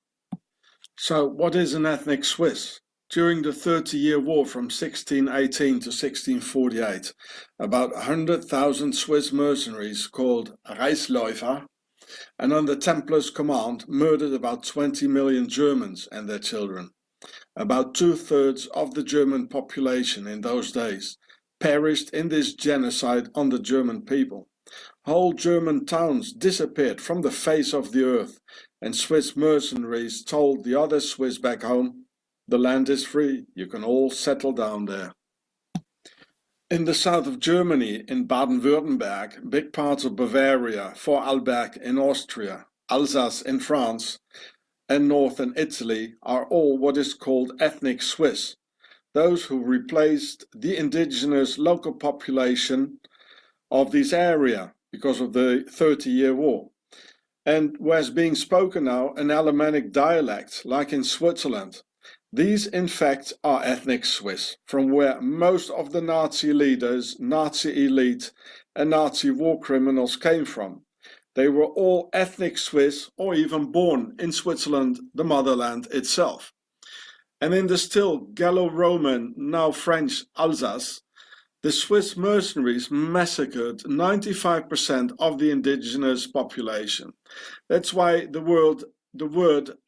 So what is an ethnic Swiss? During the 30-Year War from 1618 to 1648, about 100,000 Swiss mercenaries called Reisläufer and under Templars' command murdered about 20 million Germans and their children. About 2/3 of the German population in those days perished in this genocide on the German people. Whole German towns disappeared from the face of the earth, and Swiss mercenaries told the other Swiss back home, "The land is free, you can all settle down there." In the south of Germany, in Baden-Württemberg, big parts of Bavaria, Vorarlberg in Austria, Alsace in France, and northern Italy are all what is called ethnic Swiss, those who replaced the indigenous local population of this area because of the 30-Year War, and whereas being spoken now an Alemannic dialect like in Switzerland. These in fact are ethnic Swiss, from where most of the Nazi leaders, Nazi elite and Nazi war criminals came from. They were all ethnic Swiss or even born in Switzerland, the motherland itself. And in the still Gallo-Roman, now French Alsace, the Swiss mercenaries massacred 95% of the indigenous population. That's why the word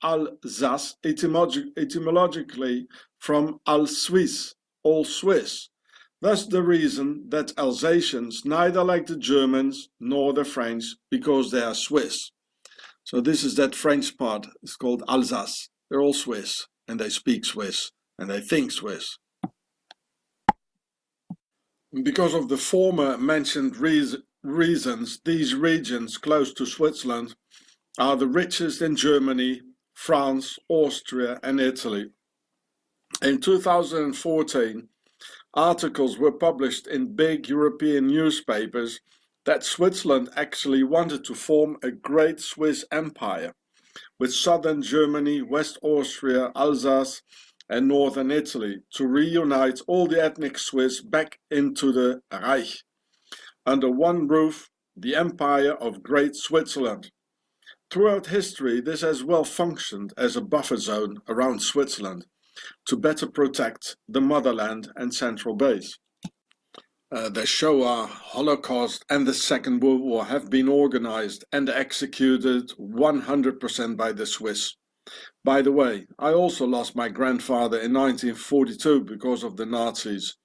Alsace etymologically from Al-Suisse, all Swiss. Thus the reason that Alsatians neither like the Germans nor the French because they are Swiss. So this is that French part, it's called Alsace. They're all Swiss and they speak Swiss and they think Swiss. Because of the former mentioned reasons, these regions close to Switzerland are the richest in Germany, France, Austria and Italy. In 2014, articles were published in big European newspapers that Switzerland actually wanted to form a great Swiss empire, with southern Germany, West Austria, Alsace and northern Italy to reunite all the ethnic Swiss back into the Reich. Under one roof, the Empire of Great Switzerland. Throughout history, this has well functioned as a buffer zone around Switzerland to better protect the motherland and central base. The Shoah, Holocaust and the Second World War have been organized and executed 100% by the Swiss. By the way, I also lost my grandfather in 1942 because of the Nazis.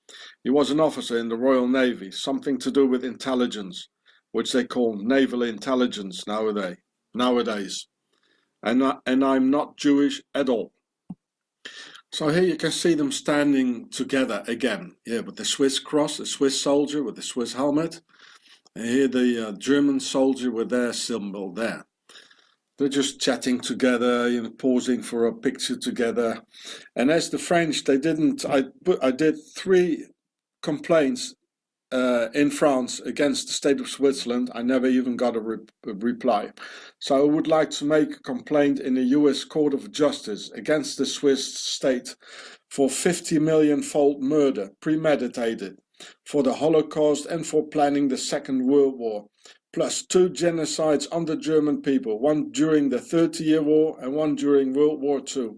He was an officer in the Royal Navy, something to do with intelligence, which they call naval intelligence nowadays. And I'm not Jewish at all. So here you can see them standing together again, with the Swiss cross, the Swiss soldier with the Swiss helmet, and here the German soldier with their symbol there. They're just chatting together, pausing for a picture together. And as the French, I did 3 complaints in France against the state of Switzerland. I never even got a reply. So I would like to make a complaint in the US Court of Justice against the Swiss state for 50 million-fold murder, premeditated, for the Holocaust and for planning the Second World War, plus 2 genocides on the German people, one during the 30-Year War and one during World War II.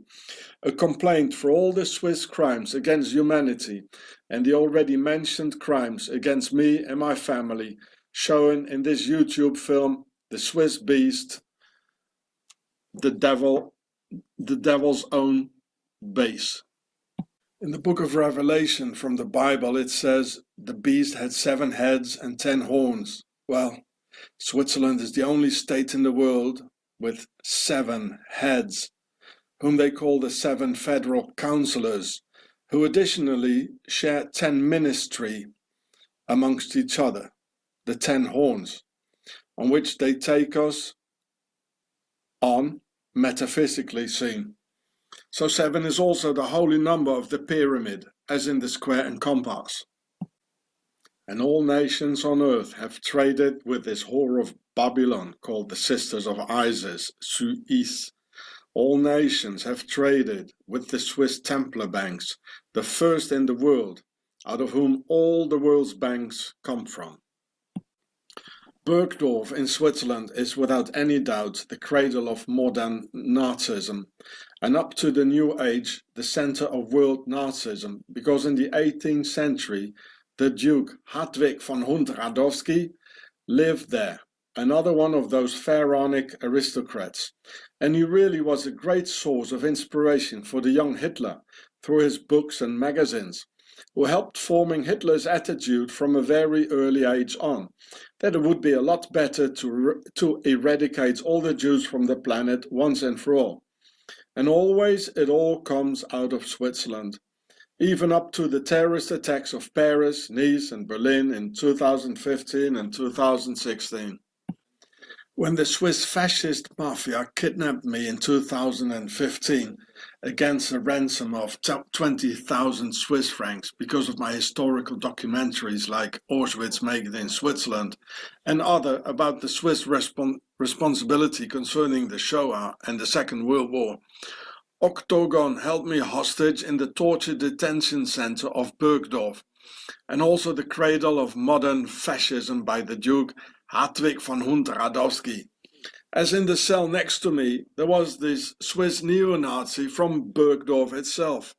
A complaint for all the Swiss crimes against humanity and the already mentioned crimes against me and my family, shown in this YouTube film, The Swiss Beast, the devil's own base. In the book of Revelation from the Bible, it says the beast had 7 heads and 10 horns. Well, Switzerland is the only state in the world with 7 heads, whom they call the 7 federal councillors, who additionally share 10 ministry amongst each other, the 10 horns, on which they take us on, metaphysically seen. So 7 is also the holy number of the pyramid, as in the square and compass. and all nations on earth have traded with this whore of Babylon called the Sisters of Isis, Suis. All nations have traded with the Swiss Templar banks, the first in the world, out of whom all the world's banks come from. Bergdorf in Switzerland is without any doubt the cradle of modern Nazism, and up to the New Age the center of world Nazism, because in the 18th century the Duke Hadwig von Hund-Radowski lived there, another one of those pharaonic aristocrats, and he really was a great source of inspiration for the young Hitler through his books and magazines, who helped forming Hitler's attitude from a very early age on, that it would be a lot better to eradicate all the Jews from the planet once and for all. And always it all comes out of Switzerland, even up to the terrorist attacks of Paris, Nice and Berlin in 2015 and 2016. When the Swiss fascist mafia kidnapped me in 2015 against a ransom of 20,000 Swiss francs because of my historical documentaries like Auschwitz Made in Switzerland and other about the Swiss responsibility concerning the Shoah and the Second World War, Octagon held me hostage in the torture detention center of Bergdorf, and also the cradle of modern fascism by the Duke Hadwig von Hund-Radowski. As in the cell next to me, there was this Swiss neo-Nazi from Bergdorf itself,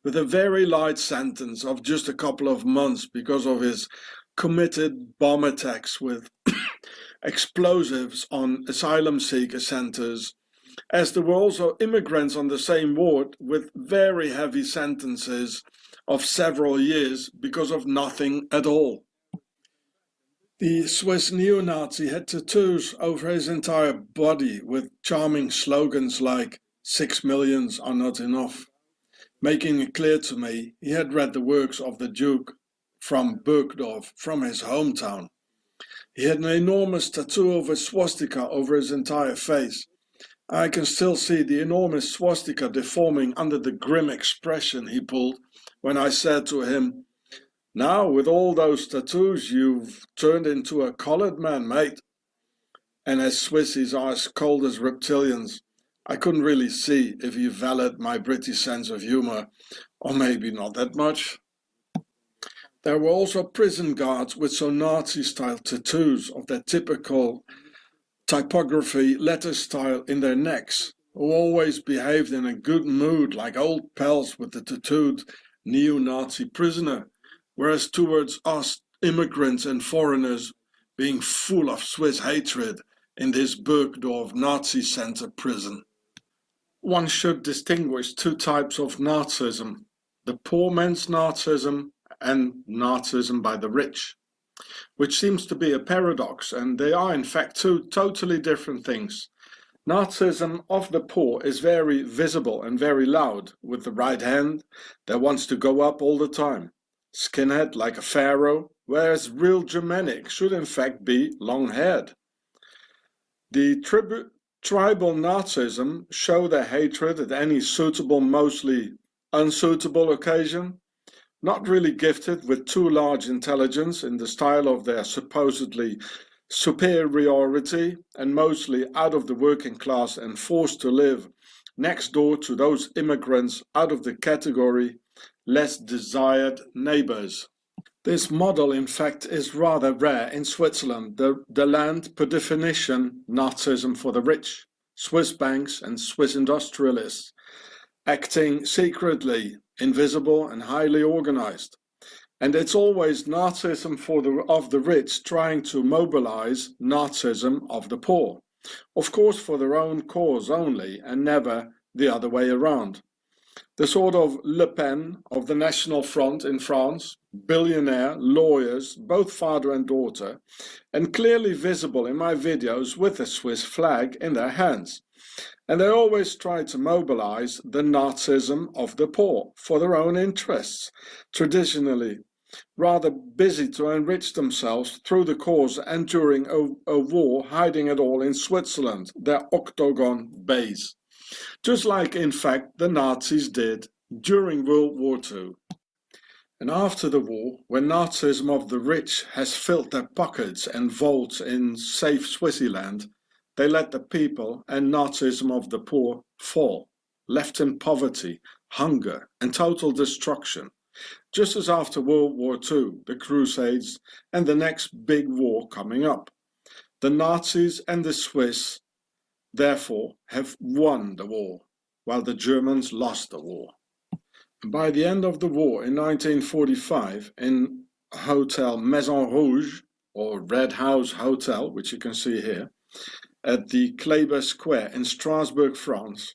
with a very light sentence of just a couple of months because of his committed bomb attacks with explosives on asylum seeker centers, as there were also immigrants on the same ward with very heavy sentences of several years because of nothing at all. The Swiss neo-Nazi had tattoos over his entire body with charming slogans like 6 millions are not enough, making it clear to me he had read the works of the Duke from Bergdorf, from his hometown. He had an enormous tattoo of a swastika over his entire face. I can still see the enormous swastika deforming under the grim expression he pulled when I said to him, "Now, with all those tattoos, you've turned into a colored man, mate." And as Swissies are as cold as reptilians, I couldn't really see if he valued my British sense of humor, or maybe not that much. There were also prison guards with some Nazi-style tattoos of their typical typography letter style in their necks, who always behaved in a good mood like old pals with the tattooed neo-Nazi prisoner, whereas towards us immigrants and foreigners being full of Swiss hatred in this Bergdorf Nazi center prison. One should distinguish two types of Nazism, the poor man's Nazism and Nazism by the rich, which seems to be a paradox, and they are in fact two totally different things. Nazism of the poor is very visible and very loud, with the right hand that wants to go up all the time, skinhead like a pharaoh, whereas real Germanic should in fact be long-haired. The tribal Nazism show their hatred at any suitable, mostly unsuitable occasion, not really gifted with too large intelligence in the style of their supposedly superiority, and mostly out of the working class and forced to live next door to those immigrants out of the category less desired neighbors. This model in fact is rather rare in Switzerland, the land per definition Nazism for the rich, Swiss banks and Swiss industrialists, acting secretly, invisible and highly organized. And it's always Nazism of the rich trying to mobilize Nazism of the poor, of course for their own cause only and never the other way around. The sort of Le Pen of the National Front in France, billionaire, lawyers, both father and daughter, and clearly visible in my videos with the Swiss flag in their hands. And they always try to mobilize the Nazism of the poor for their own interests, traditionally rather busy to enrich themselves through the cause and during a war, hiding it all in Switzerland, their octagon base. Just like in fact the Nazis did during World War II. And after the war, when Nazism of the rich has filled their pockets and vaults in safe Switzerland, they let the people and Nazism of the poor fall, left in poverty, hunger and total destruction, just as after World War II, the Crusades and the next big war coming up. The Nazis and the Swiss, therefore, have won the war, while the Germans lost the war. And by the end of the war in 1945, in Hotel Maison Rouge, or Red House Hotel, which you can see here, at the Kléber Square in Strasbourg, France,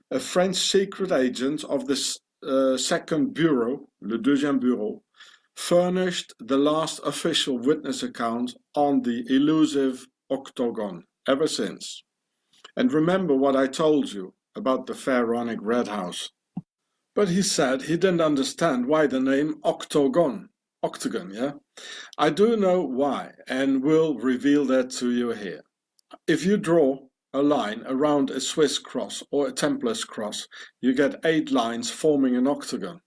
a French secret agent of the second bureau, le deuxième bureau, furnished the last official witness account on the elusive octagon ever since. And remember what I told you about the pharaonic red house. But he said he didn't understand why the name octagon, yeah? I do know why, and will reveal that to you here. If you draw a line around a Swiss cross or a Templar's cross, you get 8 lines forming an octagon.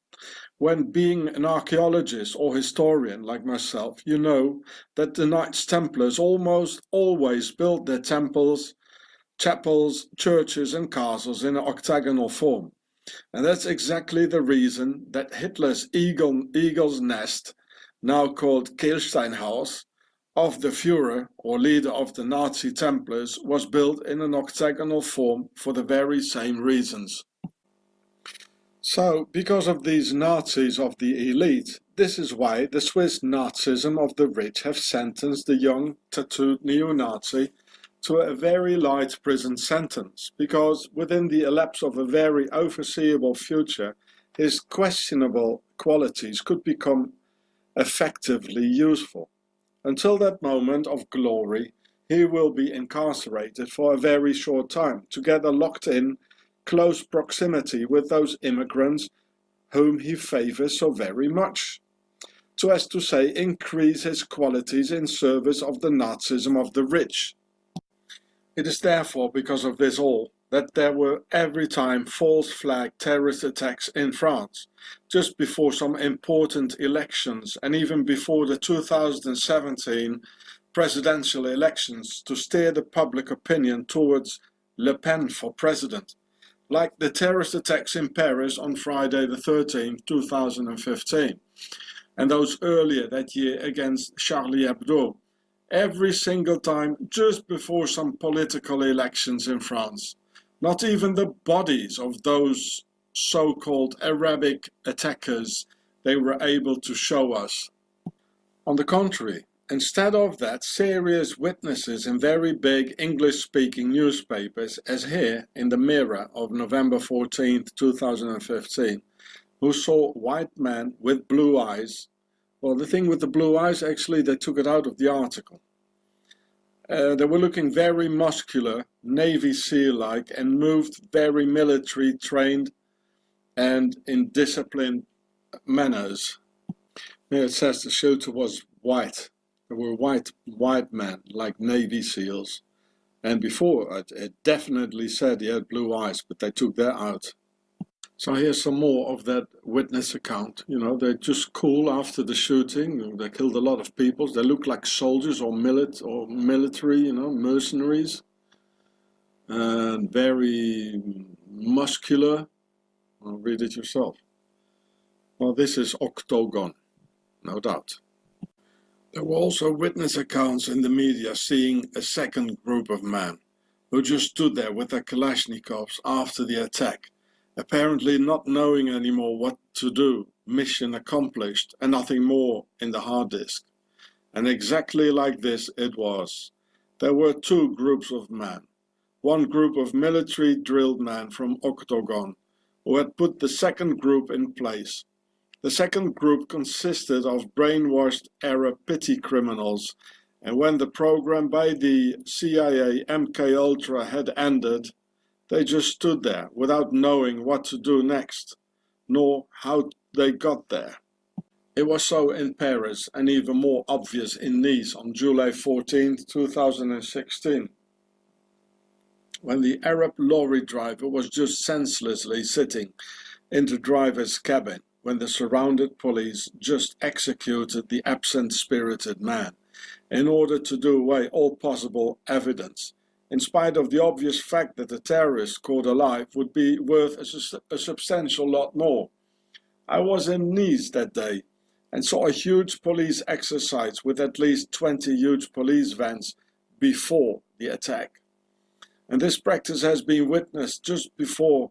When being an archaeologist or historian like myself, you know that the Knights Templars almost always built their temples, chapels, churches and castles in an octagonal form. And that's exactly the reason that Hitler's eagle's nest, now called Kehlsteinhaus, of the Führer, or leader of the Nazi Templars, was built in an octagonal form for the very same reasons. So, because of these Nazis of the elite, this is why the Swiss Nazism of the rich have sentenced the young tattooed neo-Nazi to a very light prison sentence, because within the elapse of a very overseeable future, his questionable qualities could become effectively useful. Until that moment of glory, he will be incarcerated for a very short time, together locked in close proximity with those immigrants whom he favors so very much, so as to say, increase his qualities in service of the Nazism of the rich. It is therefore because of this all that there were every time false flag terrorist attacks in France, just before some important elections and even before the 2017 presidential elections, to steer the public opinion towards Le Pen for president, like the terrorist attacks in Paris on Friday the 13th, 2015, and those earlier that year against Charlie Hebdo, every single time just before some political elections in France. Not even the bodies of those so-called Arabic attackers they were able to show us. On the contrary, instead of that, serious witnesses in very big English-speaking newspapers, as here in the Mirror of November 14th, 2015, who saw white men with blue eyes. Well, the thing with the blue eyes, actually, they took it out of the article. They were looking very muscular, Navy SEAL-like, and moved very military trained and in disciplined manners. Here it says the shooter was white. There were white men, like Navy SEALs. And before, it definitely said he had blue eyes, but they took that out. So here's some more of that witness account. You know, they're just cool after the shooting. They killed a lot of people. They look like soldiers or military, you know, mercenaries. And very muscular. I'll read it yourself. Well, this is octagon, no doubt. There were also witness accounts in the media seeing a second group of men who just stood there with their Kalashnikovs after the attack, apparently not knowing anymore what to do, mission accomplished, and nothing more in the hard disk. And exactly like this it was. There were 2 groups of men. One group of military drilled men from Octagon, who had put the second group in place. The second group consisted of brainwashed Arab pity criminals, and when the program by the CIA MK-Ultra had ended, they just stood there without knowing what to do next, nor how they got there. It was so in Paris and even more obvious in Nice on July 14, 2016, when the Arab lorry driver was just senselessly sitting in the driver's cabin when the surrounded police just executed the absent-spirited man in order to do away all possible evidence, in spite of the obvious fact that the terrorist caught alive would be worth a substantial lot more. I was in Nice that day and saw a huge police exercise with at least 20 huge police vans before the attack. And this practice has been witnessed just before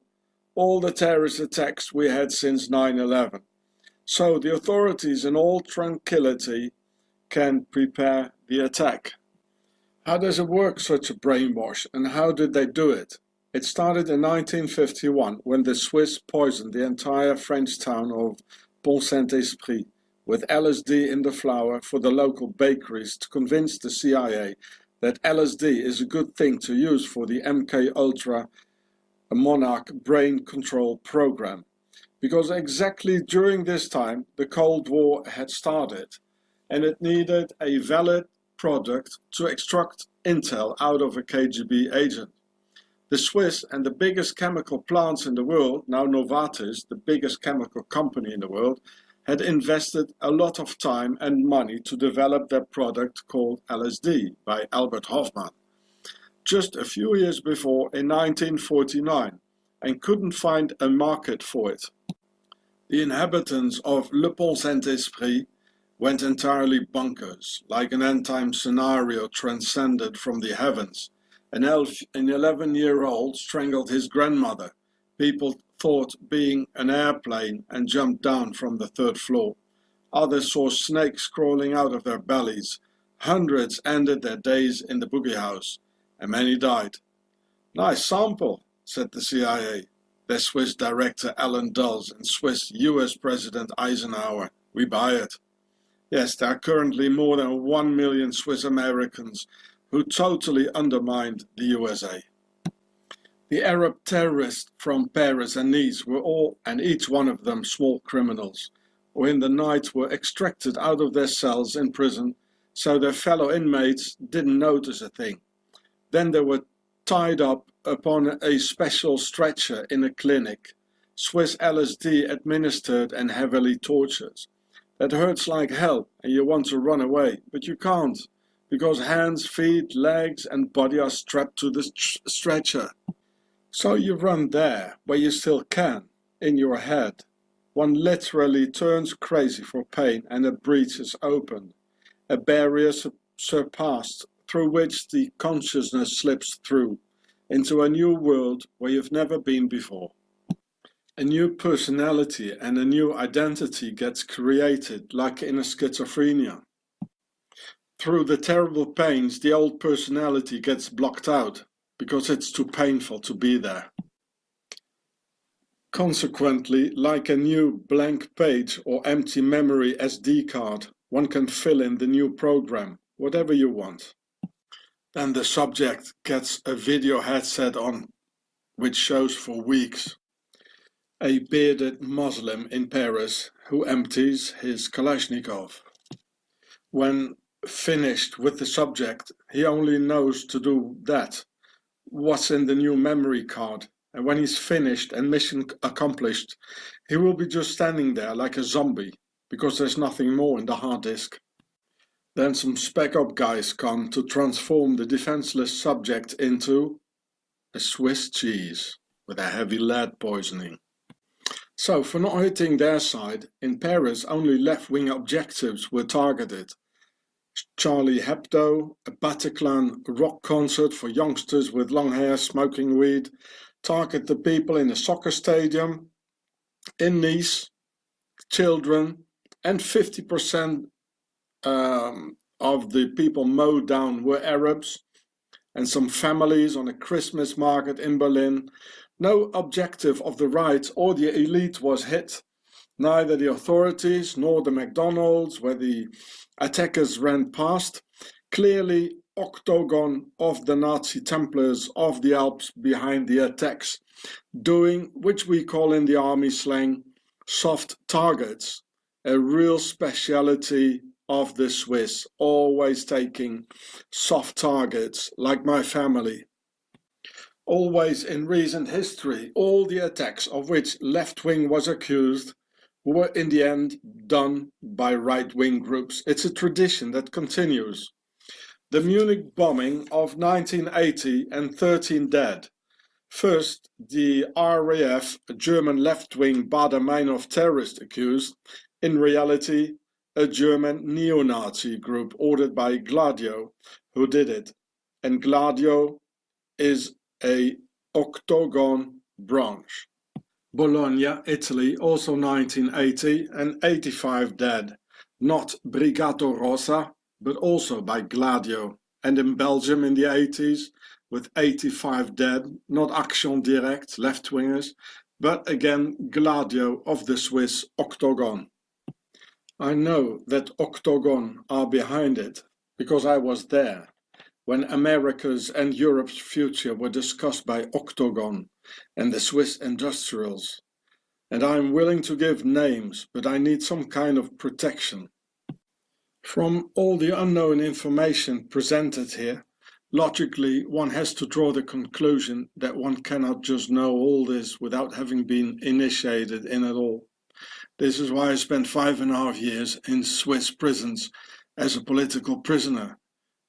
all the terrorist attacks we had since 9/11. So the authorities in all tranquility can prepare the attack. How does it work, such a brainwash, and how did they do it? It started in 1951 when the Swiss poisoned the entire French town of Pont-Saint-Esprit with LSD in the flour for the local bakeries to convince the CIA that LSD is a good thing to use for the MK Ultra Monarch brain control program, because exactly during this time the Cold War had started and it needed a valid product to extract intel out of a KGB agent. The Swiss and the biggest chemical plants in the world, now Novartis, the biggest chemical company in the world, had invested a lot of time and money to develop their product called LSD by Albert Hofmann, just a few years before in 1949, and couldn't find a market for it. The inhabitants of Le Pont-Saint-Esprit went entirely bonkers, like an end-time scenario transcended from the heavens. An 11-year-old strangled his grandmother. People thought being an airplane and jumped down from the 3rd floor. Others saw snakes crawling out of their bellies. Hundreds ended their days in the boogie house, and many died. "Nice sample," said the CIA, their Swiss director Alan Dulles and Swiss US President Eisenhower. "We buy it." Yes, there are currently more than 1 million Swiss Americans who totally undermined the USA. The Arab terrorists from Paris and Nice were all, and each one of them, small criminals, who in the night were extracted out of their cells in prison so their fellow inmates didn't notice a thing. Then they were tied up upon a special stretcher in a clinic, Swiss LSD administered and heavily tortured. That hurts like hell and you want to run away, but you can't, because hands, feet, legs and body are strapped to the stretcher. So you run there, where you still can, in your head. One literally turns crazy for pain and a breach is opened, a barrier surpassed through which the consciousness slips through, into a new world where you've never been before. A new personality and a new identity gets created, like in a schizophrenia. Through the terrible pains, the old personality gets blocked out, because it's too painful to be there. Consequently, like a new blank page or empty memory SD card, one can fill in the new program, whatever you want. Then the subject gets a video headset on, which shows for weeks a bearded Muslim in Paris who empties his Kalashnikov. When finished with the subject, he only knows to do that, what's in the new memory card, and when he's finished and mission accomplished, he will be just standing there like a zombie, because there's nothing more in the hard disk. Then some spec op guys come to transform the defenseless subject into a Swiss cheese with a heavy lead poisoning. So, for not hitting their side, in Paris only left-wing objectives were targeted. Charlie Hebdo, a Bataclan rock concert for youngsters with long hair smoking weed, target the people in a soccer stadium, in Nice, children, and 50% of the people mowed down were Arabs, and some families on a Christmas market in Berlin. No objective of the right or the elite was hit, neither the authorities nor the McDonald's where the attackers ran past. Clearly, octagon of the Nazi Templars of the Alps behind the attacks, doing, which we call in the army slang, soft targets, a real speciality of the Swiss, always taking soft targets, like my family. Always in recent history, all the attacks of which left wing was accused who were in the end done by right-wing groups. It's a tradition that continues. The Munich bombing of 1980 and 13 dead. First, the RAF, a German left-wing Baader-Meinhof terrorist accused, in reality a German neo-Nazi group ordered by Gladio, who did it. And Gladio is a octagon branch. Bologna, Italy, also 1980 and 85 dead. Not Brigata Rossa, but also by Gladio. And in Belgium in the 80s, with 85 dead, not Action Direct, left-wingers, but again Gladio of the Swiss Octagon. I know that Octagon are behind it, because I was there when America's and Europe's future were discussed by Octagon and the Swiss industrials. And I am willing to give names, but I need some kind of protection. From all the unknown information presented here, logically one has to draw the conclusion that one cannot just know all this without having been initiated in it all. This is why I spent 5.5 years in Swiss prisons as a political prisoner,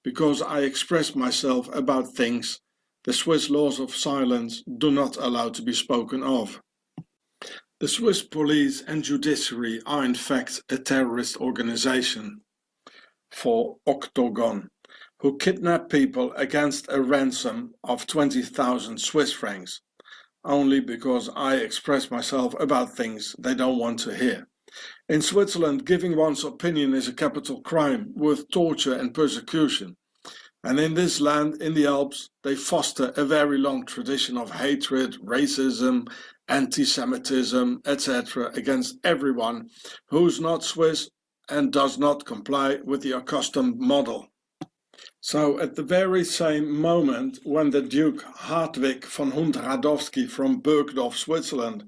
because I expressed myself about things the Swiss laws of silence do not allow to be spoken of. The Swiss police and judiciary are in fact a terrorist organization for Octagon, who kidnap people against a ransom of 20,000 Swiss francs, only because I express myself about things they don't want to hear. In Switzerland, giving one's opinion is a capital crime with torture and persecution. And in this land, in the Alps, they foster a very long tradition of hatred, racism, anti-Semitism, etc. against everyone who's not Swiss and does not comply with the accustomed model. So at the very same moment when the Duke Hartwig von Hund-Radowski from Burgdorf, Switzerland,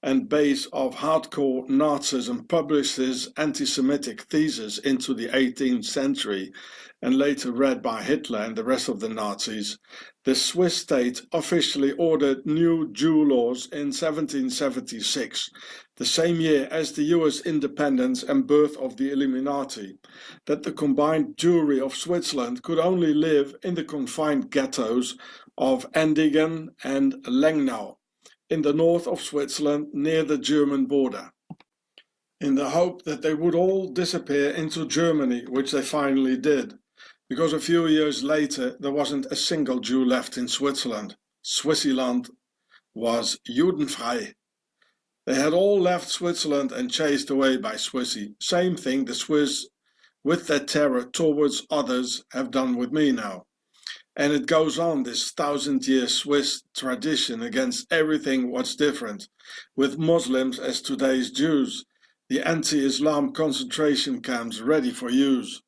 and base of hardcore Nazism published his anti-Semitic thesis into the 18th century and later read by Hitler and the rest of the Nazis, the Swiss state officially ordered new Jew laws in 1776, the same year as the US independence and birth of the Illuminati, that the combined Jewry of Switzerland could only live in the confined ghettos of Endigen and Lengnau, in the north of Switzerland near the German border, in the hope that they would all disappear into Germany, which they finally did, because a few years later there wasn't a single Jew left in Switzerland. Switzerland was Judenfrei. They had all left Switzerland and chased away by Swissy. Same thing the Swiss, with their terror towards others, have done with me now. And it goes on, this 1,000-year Swiss tradition against everything what's different, with Muslims as today's Jews, the anti-Islam concentration camps ready for use.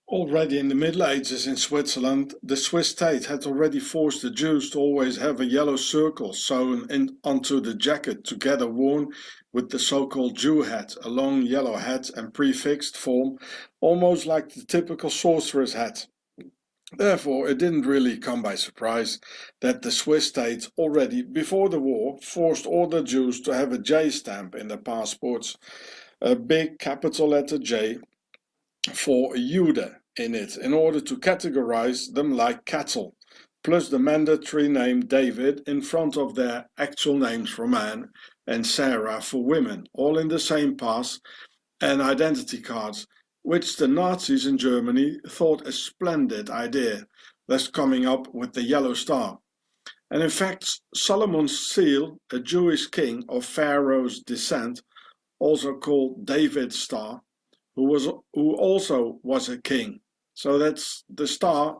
Already in the Middle Ages in Switzerland, the Swiss state had already forced the Jews to always have a yellow circle sewn onto the jacket, together worn with the so-called Jew hat, a long yellow hat and prefixed form, almost like the typical sorcerer's hat. Therefore, it didn't really come by surprise that the Swiss state already before the war forced all the Jews to have a J stamp in their passports, a big capital letter J for Jude in it, in order to categorize them like cattle, plus the mandatory name David in front of their actual names for man and Sarah for women, all in the same pass and identity cards, which the Nazis in Germany thought a splendid idea, thus coming up with the yellow star. And in fact, Solomon's seal, a Jewish king of Pharaoh's descent, also called David's star, who also was a king. So that's the star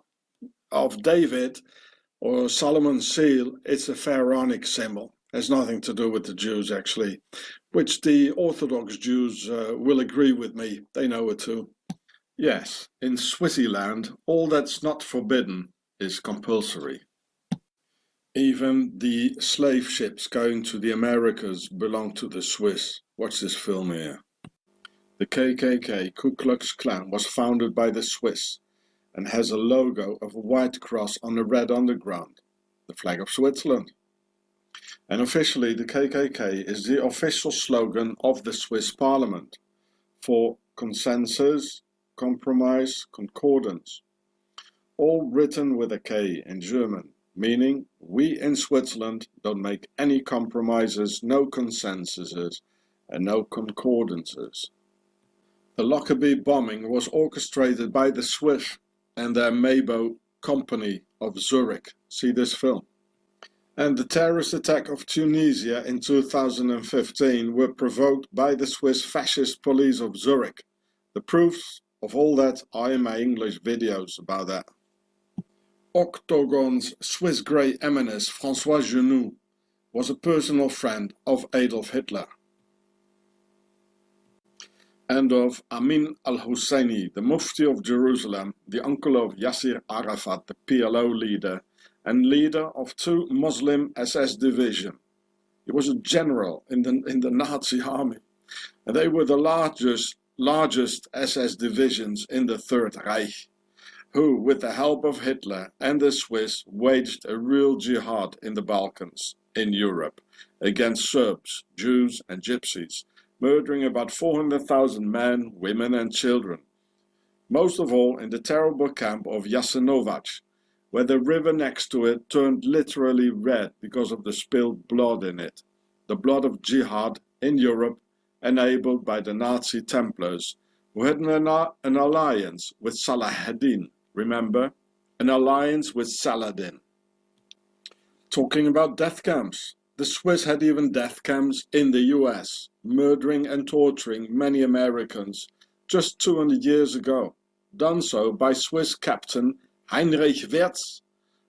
of David, or Solomon's seal. It's a pharaonic symbol. Has nothing to do with the Jews, actually, which the Orthodox Jews will agree with me. They know it too. Yes, in Switzerland, all that's not forbidden is compulsory. Even the slave ships going to the Americas belong to the Swiss. Watch this film here. The KKK, Ku Klux Klan, was founded by the Swiss and has a logo of a white cross on a red underground, the flag of Switzerland. And officially the KKK is the official slogan of the Swiss parliament for consensus, compromise, concordance, all written with a K in German, meaning we in Switzerland don't make any compromises, no consensuses and no concordances. The Lockerbie bombing was orchestrated by the Swiss and their Mabo company of Zurich. See this film. And the terrorist attack of Tunisia in 2015 were provoked by the Swiss fascist police of Zurich. The proofs of all that are in my English videos about that. Octagon's Swiss Grey Eminence François Genoux was a personal friend of Adolf Hitler and of Amin al-Husseini, the Mufti of Jerusalem, the uncle of Yasser Arafat, the PLO leader, and leader of 2 Muslim SS divisions. He was a general in the Nazi army, and they were the largest SS divisions in the Third Reich, who, with the help of Hitler and the Swiss, waged a real jihad in the Balkans, in Europe, against Serbs, Jews and Gypsies, murdering about 400,000 men, women and children, most of all in the terrible camp of Jasenovac, where the river next to it turned literally red because of the spilled blood in it, the blood of jihad in Europe, enabled by the Nazi Templars, who had an alliance with Saladin. Remember? An alliance with Saladin. Talking about death camps, the Swiss had even death camps in the US, murdering and torturing many Americans just 200 years ago, done so by Swiss captain Heinrich Wirtz,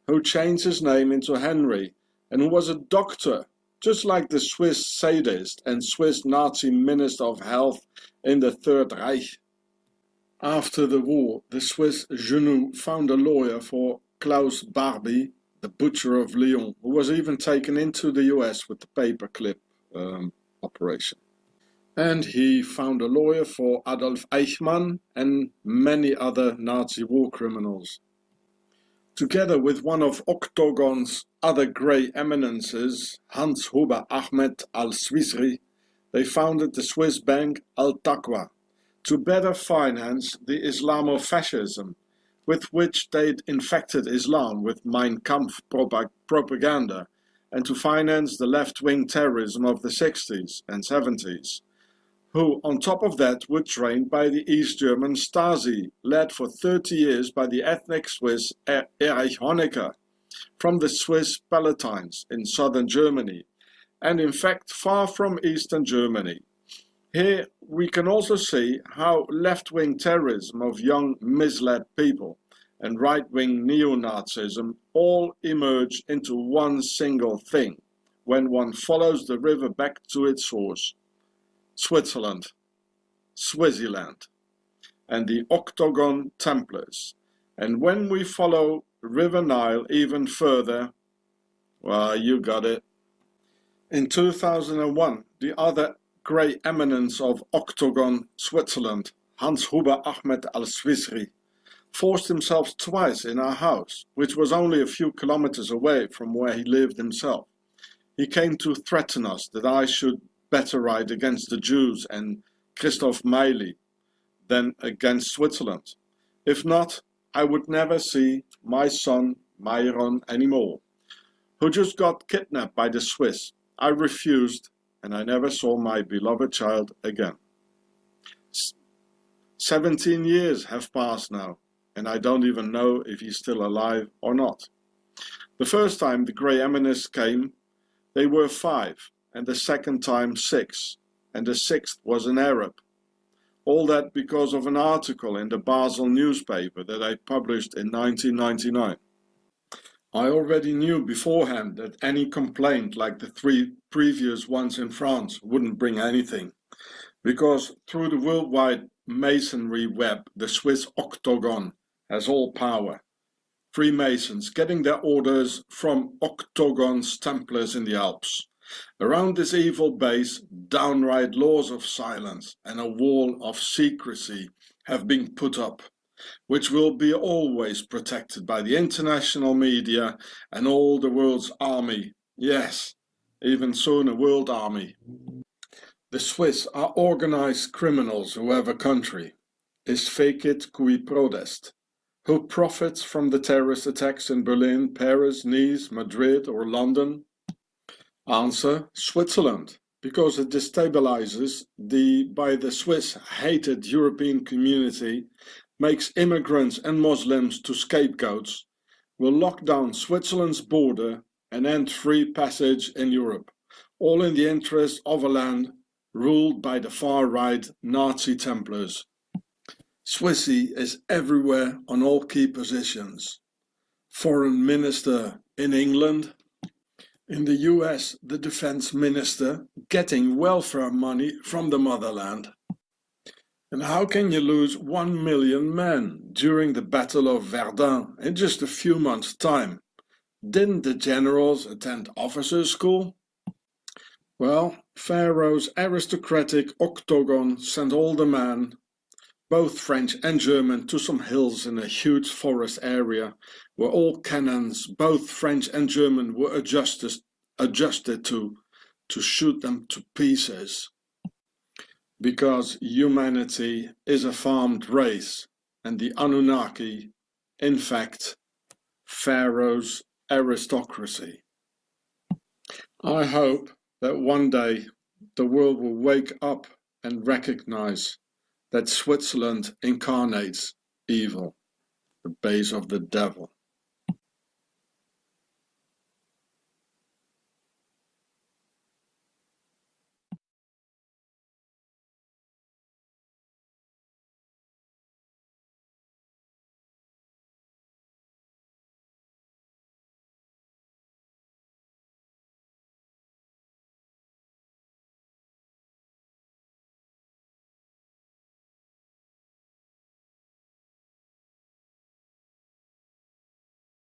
who changed his name into Henry and who was a doctor, just like the Swiss sadist and Swiss Nazi Minister of Health in the Third Reich. After the war, the Swiss Genoux found a lawyer for Klaus Barbie, the butcher of Lyon, who was even taken into the US with the paperclip operation. And he found a lawyer for Adolf Eichmann and many other Nazi war criminals. Together with one of Octagon's other grey eminences, Hans Huber Ahmed al-Swisri, they founded the Swiss bank Al-Taqwa to better finance the Islamofascism with which they'd infected Islam with Mein Kampf propaganda, and to finance the left-wing terrorism of the 60s and 70s, who on top of that were trained by the East German Stasi, led for 30 years by the ethnic Swiss Erich Honecker from the Swiss Palatines in southern Germany, and in fact far from eastern Germany. Here we can also see how left-wing terrorism of young misled people and right-wing neo-Nazism all emerge into one single thing when one follows the river back to its source. Switzerland, Swaziland, and the Octagon Templars. And when we follow River Nile even further, well, you got it. In 2001, the other grey eminence of Octagon Switzerland, Hans Huber Ahmed al-Swisri, forced himself twice in our house, which was only a few kilometers away from where he lived himself. He came to threaten us that I should better ride against the Jews and Christoph Meili than against Switzerland. If not, I would never see my son Myron anymore, who just got kidnapped by the Swiss. I refused, and I never saw my beloved child again. 17 years have passed now, and I don't even know if he's still alive or not. The first time the grey eminence came, they were 5, and the second time 6, and the 6th was an Arab. All that because of an article in the Basel newspaper that I published in 1999. I already knew beforehand that any complaint like the 3 previous ones in France wouldn't bring anything, because through the worldwide masonry web, the Swiss Octagon has all power. Freemasons getting their orders from Octagon's Templars in the Alps. Around this evil base, downright laws of silence and a wall of secrecy have been put up, which will be always protected by the international media and all the world's army. Yes, even soon a world army. The Swiss are organized criminals who have a country. Is fecit cui prodest? Who profits from the terrorist attacks in Berlin, Paris, Nice, Madrid or London? Answer: Switzerland, because it destabilizes the by the Swiss hated European community, makes immigrants and Muslims to scapegoats, will lock down Switzerland's border and end free passage in Europe, all in the interest of a land ruled by the far-right Nazi Templars. Swissy is everywhere on all key positions. Foreign Minister in England. In the US, the Defense Minister getting welfare money from the motherland. And how can you lose 1 million men during the Battle of Verdun in just a few months' time? Didn't the generals attend officers' school? Well, Pharaoh's aristocratic octagon sent all the men, both French and German, to some hills in a huge forest area where all cannons, both French and German, were adjusted to shoot them to pieces. Because humanity is a farmed race, and the Anunaki, in fact, Pharaoh's aristocracy. I hope that one day the world will wake up and recognize that Switzerland incarnates evil, the base of the devil.